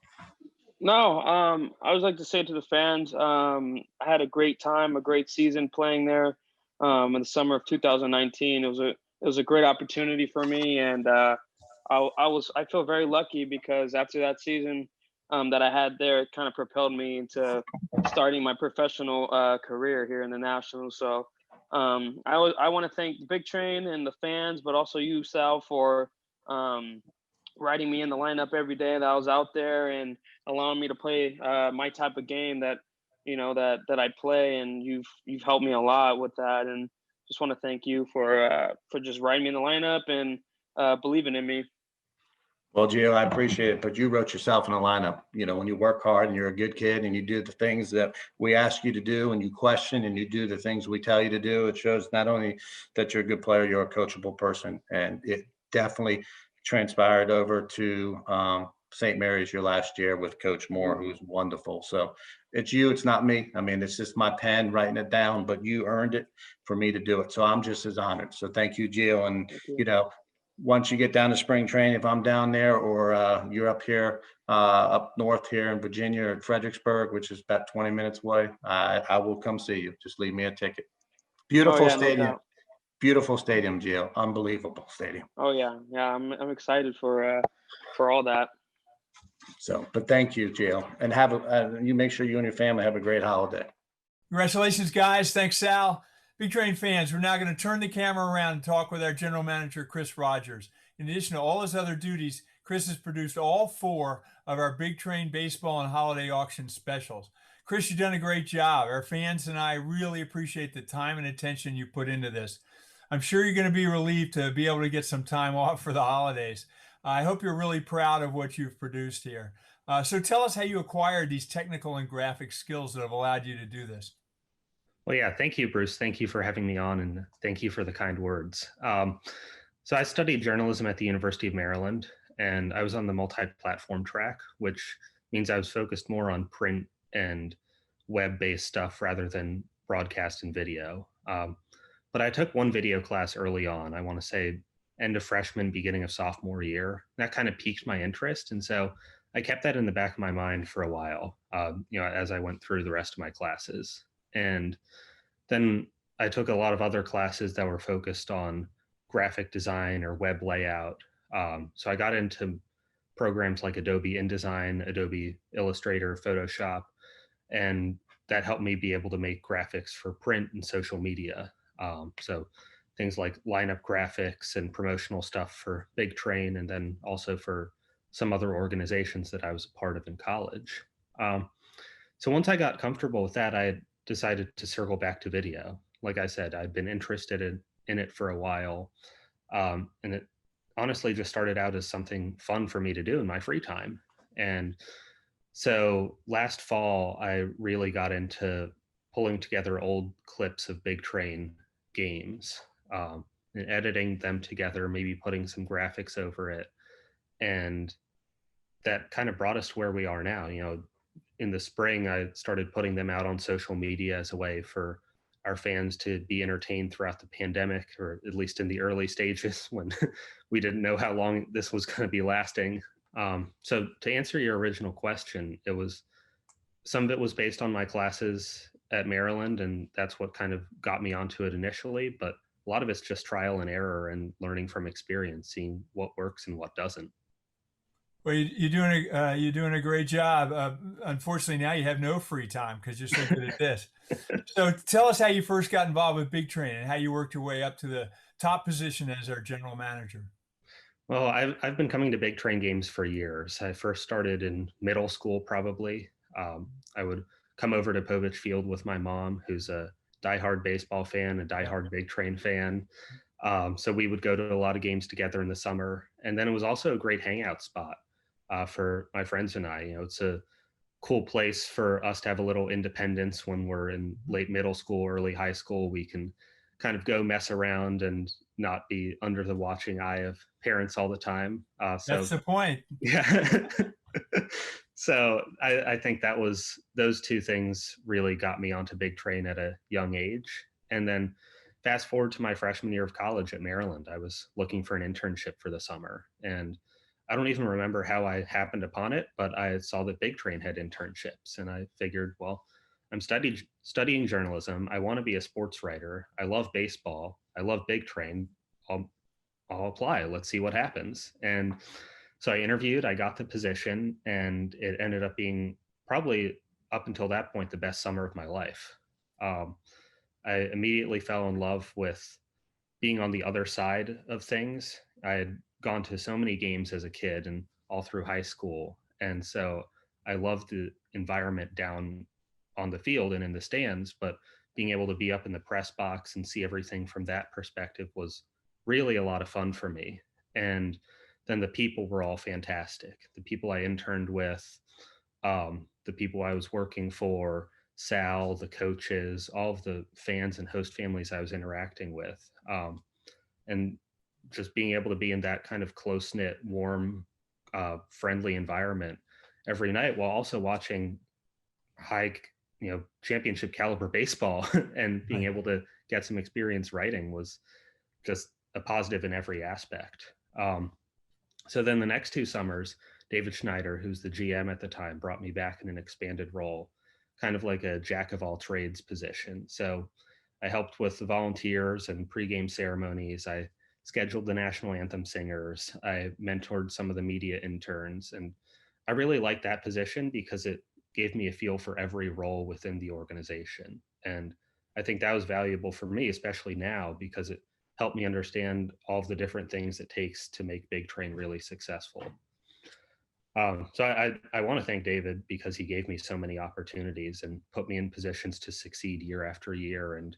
No, I would like to say to the fans, I had a great time, a great season playing there in the summer of 2019. It was a great opportunity for me, and I feel very lucky because after that season that I had there, it kind of propelled me into starting my professional career here in the Nationals. So I want to thank the Big Train and the fans, but also you, Sal, for writing me in the lineup every day that I was out there and allowing me to play my type of game that I play, and you've helped me a lot with that. And just want to thank you for just writing me in the lineup and believing in me. Well, Gio, I appreciate it, but you wrote yourself in the lineup. You know, when you work hard and you're a good kid and you do the things that we ask you to do and you question and you do the things we tell you to do, it shows not only that you're a good player, you're a coachable person. And it definitely transpired over to St. Mary's your last year with Coach Moore, who's wonderful. So it's you, it's not me. I mean, it's just my pen writing it down, but you earned it for me to do it. So I'm just as honored. So thank you, Gio. And, you know, once you get down to spring training, if I'm down there or you're up here, up north here in Virginia or Fredericksburg, which is about 20 minutes away, I will come see you. Just leave me a ticket. Beautiful stadium. No, beautiful stadium, Gio. Unbelievable stadium. Oh yeah. I'm excited for all that. So, but thank you, Gio, and have you make sure you and your family have a great holiday. Congratulations, guys. Thanks, Sal. Big Train fans, we're now going to turn the camera around and talk with our general manager, Chris Rogers. In addition to all his other duties, Chris has produced all 4 of our Big Train baseball and holiday auction specials. Chris, you've done a great job. Our fans and I really appreciate the time and attention you put into this. I'm sure you're going to be relieved to be able to get some time off for the holidays. I hope you're really proud of what you've produced here. So tell us how you acquired these technical and graphic skills that have allowed you to do this. Well, yeah, thank you, Bruce. Thank you for having me on, and thank you for the kind words. So I studied journalism at the University of Maryland, and I was on the multi-platform track, which means I was focused more on print and web-based stuff rather than broadcast and video. But I took one video class early on, I want to say end of freshman, beginning of sophomore year. That kind of piqued my interest, and so I kept that in the back of my mind for a while, as I went through the rest of my classes. And then I took a lot of other classes that were focused on graphic design or web layout. So I got into programs like Adobe InDesign, Adobe Illustrator, Photoshop, and that helped me be able to make graphics for print and social media. So things like lineup graphics and promotional stuff for Big Train, and then also for some other organizations that I was a part of in college. So once I got comfortable with that, I decided to circle back to video. Like I said, I'd been interested in it for a while. And it honestly just started out as something fun for me to do in my free time. And so last fall, I really got into pulling together old clips of Big Train games and editing them together, maybe putting some graphics over it. And that kind of brought us to where we are now. You know, in the spring, I started putting them out on social media as a way for our fans to be entertained throughout the pandemic, or at least in the early stages when we didn't know how long this was going to be lasting. So to answer your original question, some of it was based on my classes at Maryland, and that's what kind of got me onto it initially. But a lot of it's just trial and error and learning from experience, seeing what works and what doesn't. Well, you're doing a great job. Unfortunately, now you have no free time because you're so good at this. So tell us how you first got involved with Big Train and how you worked your way up to the top position as our general manager? Well, I've been coming to Big Train games for years. I first started in middle school, probably. I would come over to Povich Field with my mom, who's a diehard baseball fan, a diehard Big Train fan. So we would go to a lot of games together in the summer. And then it was also a great hangout spot for my friends and I. You know, it's a cool place for us to have a little independence when we're in late middle school, early high school. We can kind of go mess around and not be under the watching eye of parents all the time. That's the point. Yeah. So I think those two things really got me onto Big Train at a young age. And then fast forward to my freshman year of college at Maryland, I was looking for an internship for the summer. And I don't even remember how I happened upon it, but I saw that Big Train had internships. And I figured, well, I'm studying journalism. I want to be a sports writer. I love baseball. I love Big Train. I'll apply. Let's see what happens. And so I interviewed, I got the position, and it ended up being probably up until that point, the best summer of my life. I immediately fell in love with being on the other side of things. I had gone to so many games as a kid and all through high school. And so I loved the environment down on the field and in the stands, but being able to be up in the press box and see everything from that perspective was really a lot of fun for me. And then the people were all fantastic. The people I interned with, the people I was working for, Sal, the coaches, all of the fans and host families I was interacting with. And just being able to be in that kind of close-knit, warm, friendly environment every night while also watching high, championship caliber baseball and being able to get some experience writing was just a positive in every aspect. So then the next 2 summers, David Schneider, who's the GM at the time, brought me back in an expanded role, kind of like a jack of all trades position. So I helped with the volunteers and pregame ceremonies. I scheduled the national anthem singers. I mentored some of the media interns. And I really liked that position because it gave me a feel for every role within the organization. And I think that was valuable for me, especially now, because it helped me understand all of the different things it takes to make Big Train really successful. So I want to thank David because he gave me so many opportunities and put me in positions to succeed year after year and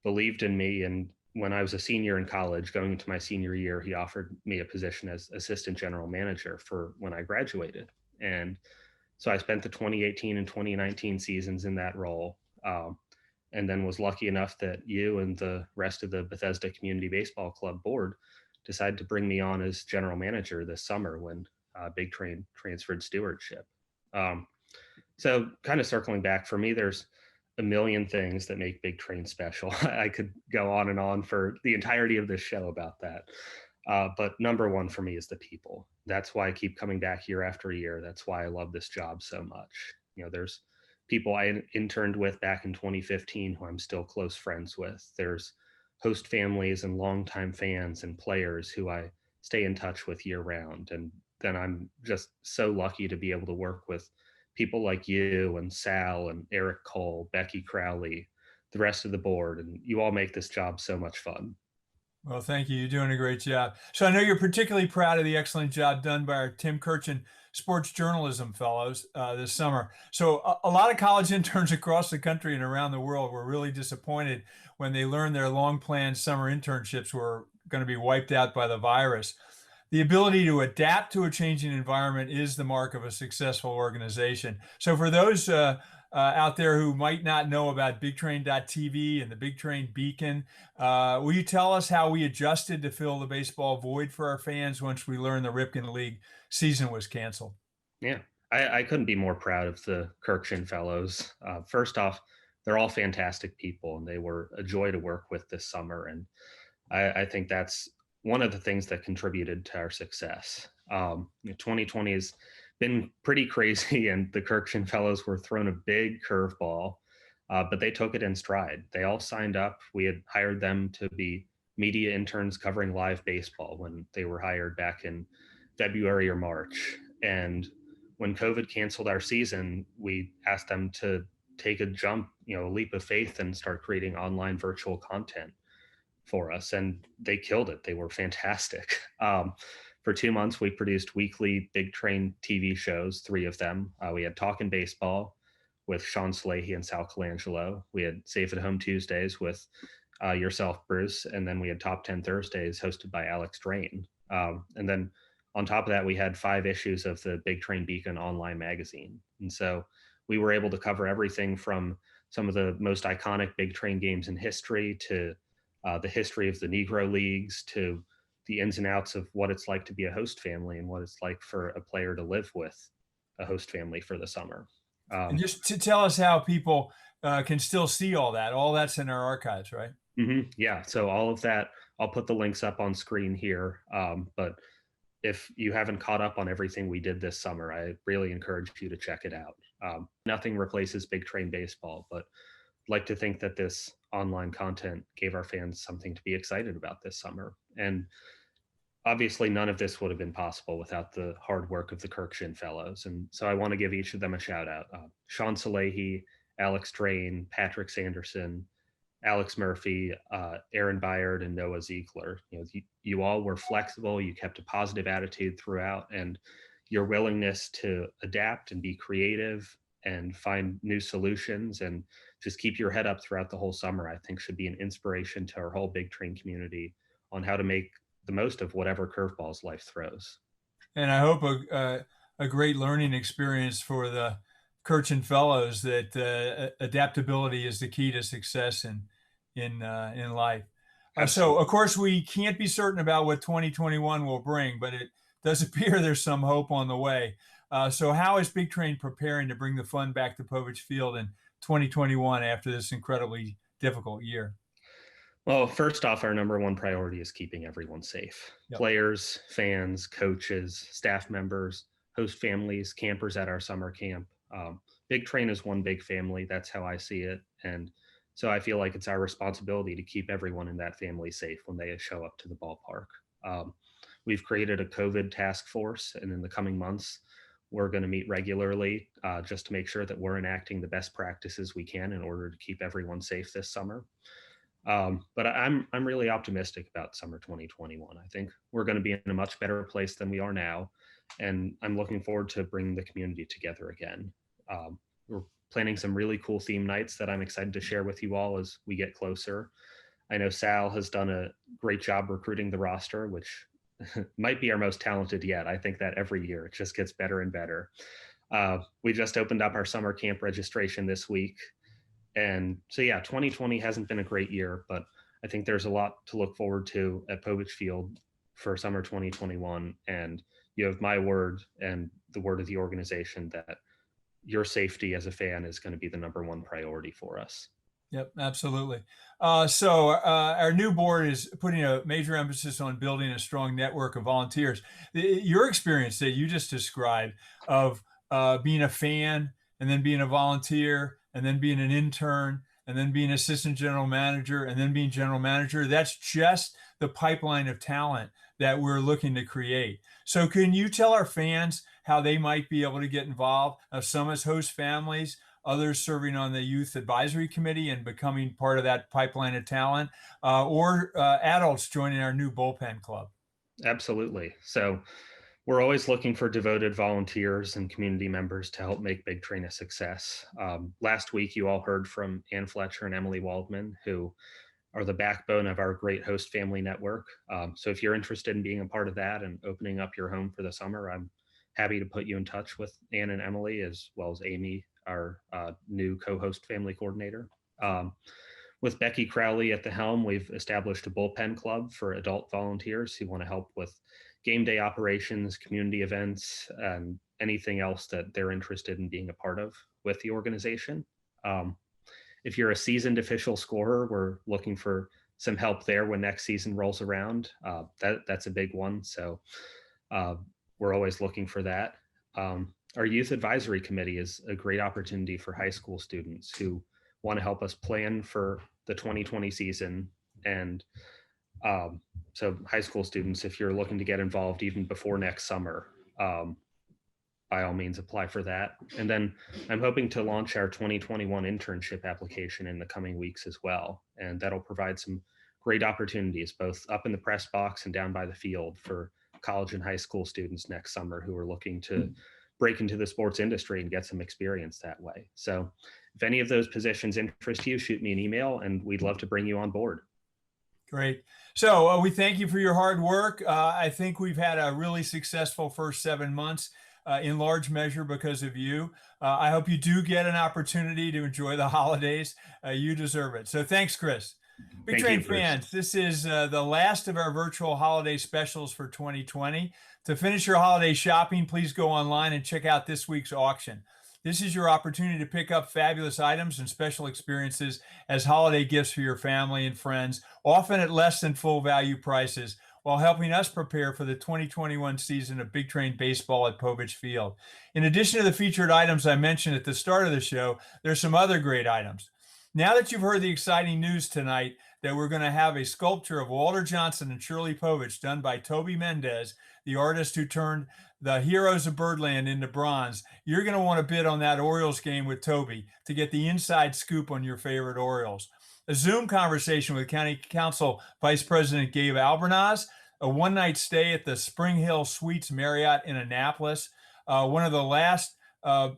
believed in me. And when I was a senior in college, going into my senior year, he offered me a position as assistant general manager for when I graduated. And so I spent the 2018 and 2019 seasons in that role. And then was lucky enough that you and the rest of the Bethesda Community Baseball Club board decided to bring me on as general manager this summer when Big Train transferred stewardship. So kind of circling back, for me, there's a million things that make Big Train special. I could go on and on for the entirety of this show about that. But number one for me is the people. That's why I keep coming back year after year. That's why I love this job so much. There's people I interned with back in 2015 who I'm still close friends with. There's host families and longtime fans and players who I stay in touch with year round. And then I'm just so lucky to be able to work with people like you and Sal and Eric Cole, Becky Crowley, the rest of the board. And you all make this job so much fun. Well, thank you. You're doing a great job. So I know you're particularly proud of the excellent job done by our Tim Kirchin Sports Journalism Fellows this summer. So a lot of college interns across the country and around the world were really disappointed when they learned their long-planned summer internships were going to be wiped out by the virus. The ability to adapt to a changing environment is the mark of a successful organization. So for those out there who might not know about BigTrain.tv and the Big Train Beacon, will you tell us how we adjusted to fill the baseball void for our fans once we learned the Ripken League season was canceled? Yeah, I couldn't be more proud of the Kirchin Fellows. First off, they're all fantastic people, and they were a joy to work with this summer. And I think that's one of the things that contributed to our success. 2020 has been pretty crazy, and the Kirchin Fellows were thrown a big curveball, but they took it in stride. They all signed up. We had hired them to be media interns covering live baseball when they were hired back in February or March. And when COVID canceled our season, we asked them to take a jump, a leap of faith and start creating online virtual content for us, and they killed it. They were fantastic. For 2 months, we produced weekly Big Train TV shows, 3 of them. We had Talkin' Baseball with Sean Salehey and Sal Colangelo. We had Safe at Home Tuesdays with yourself, Bruce, and then we had Top 10 Thursdays hosted by Alex Drain. And then on top of that, we had 5 issues of the Big Train Beacon online magazine. And so we were able to cover everything from some of the most iconic Big Train games in history to the history of the Negro Leagues to the ins and outs of what it's like to be a host family and what it's like for a player to live with a host family for the summer. And just to tell us how people can still see all that. All that's in our archives, right? Yeah, so all of that, I'll put the links up on screen here. But if you haven't caught up on everything we did this summer, I really encourage you to check it out. Nothing replaces Big Train Baseball, but I'd like to think that this online content gave our fans something to be excited about this summer. And obviously, none of this would have been possible without the hard work of the Kirkshin Fellows. And so I want to give each of them a shout out. Sean Salehey, Alex Drain, Patrick Sanderson, Alex Murphy, Aaron Byard, and Noah Ziegler. You all were flexible. You kept a positive attitude throughout, and your willingness to adapt and be creative and find new solutions and just keep your head up throughout the whole summer, I think should be an inspiration to our whole Big Train community on how to make the most of whatever curveballs life throws. And I hope a great learning experience for the Kirkshin Fellows, that adaptability is the key to success in life. So, of course, we can't be certain about what 2021 will bring, but it does appear there's some hope on the way. So how is Big Train preparing to bring the fun back to Povich Field in 2021 after this incredibly difficult year? Well, first off, our number one priority is keeping everyone safe. Yep. Players, fans, coaches, staff members, host families, campers at our summer camp. Big Train is one big family. That's how I see it. And so I feel like it's our responsibility to keep everyone in that family safe when they show up to the ballpark. We've created a COVID task force, and in the coming months, we're going to meet regularly just to make sure that we're enacting the best practices we can in order to keep everyone safe this summer. But I'm really optimistic about summer 2021. I think we're going to be in a much better place than we are now, and I'm looking forward to bringing the community together again. We're planning some really cool theme nights that I'm excited to share with you all as we get closer. I know Sal has done a great job recruiting the roster, which might be our most talented yet. I think that every year it just gets better and better. We just opened up our summer camp registration this week. And so, yeah, 2020 hasn't been a great year, but I think there's a lot to look forward to at Povich Field for summer 2021. And you have my word and the word of the organization that your safety as a fan is going to be the number one priority for us. Yep, absolutely. So our new board is putting a major emphasis on building a strong network of volunteers. Your experience that you just described of being a fan and then being a volunteer and then being an intern and then being assistant general manager and then being general manager, that's just the pipeline of talent that we're looking to create. So can you tell our fans how they might be able to get involved? Some as host families, others serving on the youth advisory committee and becoming part of that pipeline of talent, or adults joining our new bullpen club? Absolutely. So we're always looking for devoted volunteers and community members to help make Big Train a success. Last week, you all heard from Ann Fletcher and Emily Waldman, who are the backbone of our great host family network. So if you're interested in being a part of that and opening up your home for the summer, I'm happy to put you in touch with Ann and Emily, as well as Amy, our new co-host family coordinator. With Becky Crowley at the helm, we've established a bullpen club for adult volunteers who want to help with game day operations, community events, and anything else that they're interested in being a part of with the organization. If you're a seasoned official scorer, we're looking for some help there when next season rolls around. That's a big one. So we're always looking for that. Our youth advisory committee is a great opportunity for high school students who want to help us plan for the 2020 season. And so high school students, if you're looking to get involved even before next summer, by all means apply for that. And then I'm hoping to launch our 2021 internship application in the coming weeks as well. And that'll provide some great opportunities, both up in the press box and down by the field for college and high school students next summer who are looking to break into the sports industry and get some experience that way. So if any of those positions interest you, shoot me an email and we'd love to bring you on board. Great. So we thank you for your hard work. I think we've had a really successful first 7 months in large measure because of you. I hope you do get an opportunity to enjoy the holidays. You deserve it. So thanks, Chris. Big Thank Train you, Bruce. fans, this is the last of our virtual holiday specials for 2020. To finish your holiday shopping, please go online and check out this week's auction. This is your opportunity to pick up fabulous items and special experiences as holiday gifts for your family and friends, often at less than full value prices, while helping us prepare for the 2021 season of Big Train baseball at Povich Field. In addition to the featured items I mentioned at the start of the show, there's some other great items. Now that you've heard the exciting news tonight that we're going to have a sculpture of Walter Johnson and Shirley Povich done by Toby Mendez, the artist who turned the heroes of Birdland into bronze, you're going to want to bid on that Orioles game with Toby to get the inside scoop on your favorite Orioles. A Zoom conversation with County Council Vice President Gabe Albornoz, a one-night stay at the Spring Hill Suites Marriott in Annapolis, one of the last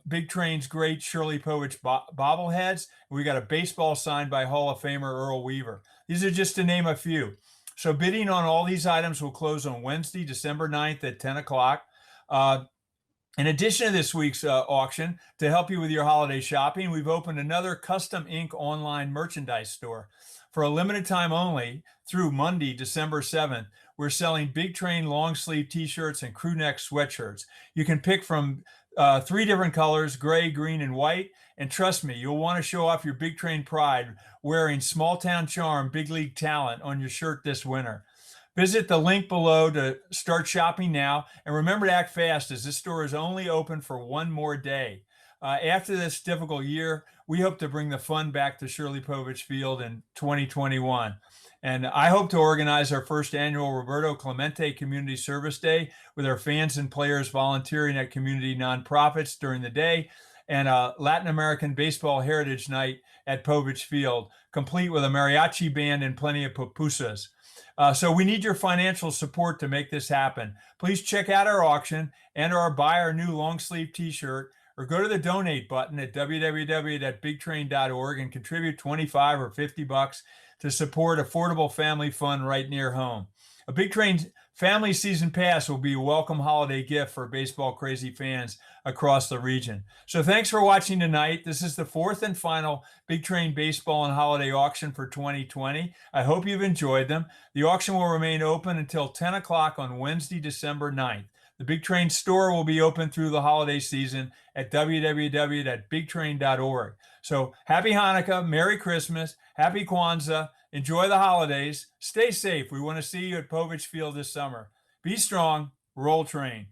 Big Train's great Shirley Povich bobbleheads. We got a baseball signed by Hall of Famer Earl Weaver. These are just to name a few. So bidding on all these items will close on Wednesday, December 9th at 10 o'clock. In addition to this week's auction, to help you with your holiday shopping, we've opened another custom ink online merchandise store. For a limited time only, through Monday, December 7th, we're selling Big Train long sleeve t-shirts and crew neck sweatshirts. You can pick from 3 different colors, gray, green, and white. And trust me, you'll want to show off your Big Train pride wearing small town charm, big league talent on your shirt this winter. Visit the link below to start shopping now. And remember to act fast as this store is only open for one more day. After this difficult year, we hope to bring the fun back to Shirley Povich Field in 2021. And I hope to organize our first annual Roberto Clemente Community Service Day with our fans and players volunteering at community nonprofits during the day, and a Latin American Baseball Heritage Night at Povich Field, complete with a mariachi band and plenty of pupusas. So we need your financial support to make this happen. Please check out our auction and or buy our new long sleeve t-shirt, or go to the donate button at www.bigtrain.org and contribute 25 or 50 bucks to support affordable family fun right near home. A Big Train family season pass will be a welcome holiday gift for baseball crazy fans across the region. So thanks for watching tonight. This is the 4th and final Big Train baseball and holiday auction for 2020. I hope you've enjoyed them. The auction will remain open until 10 o'clock on Wednesday, December 9th. The Big Train store will be open through the holiday season at www.bigtrain.org. So happy Hanukkah, Merry Christmas, Happy Kwanzaa, enjoy the holidays, stay safe. We want to see you at Povich Field this summer. Be strong, roll train.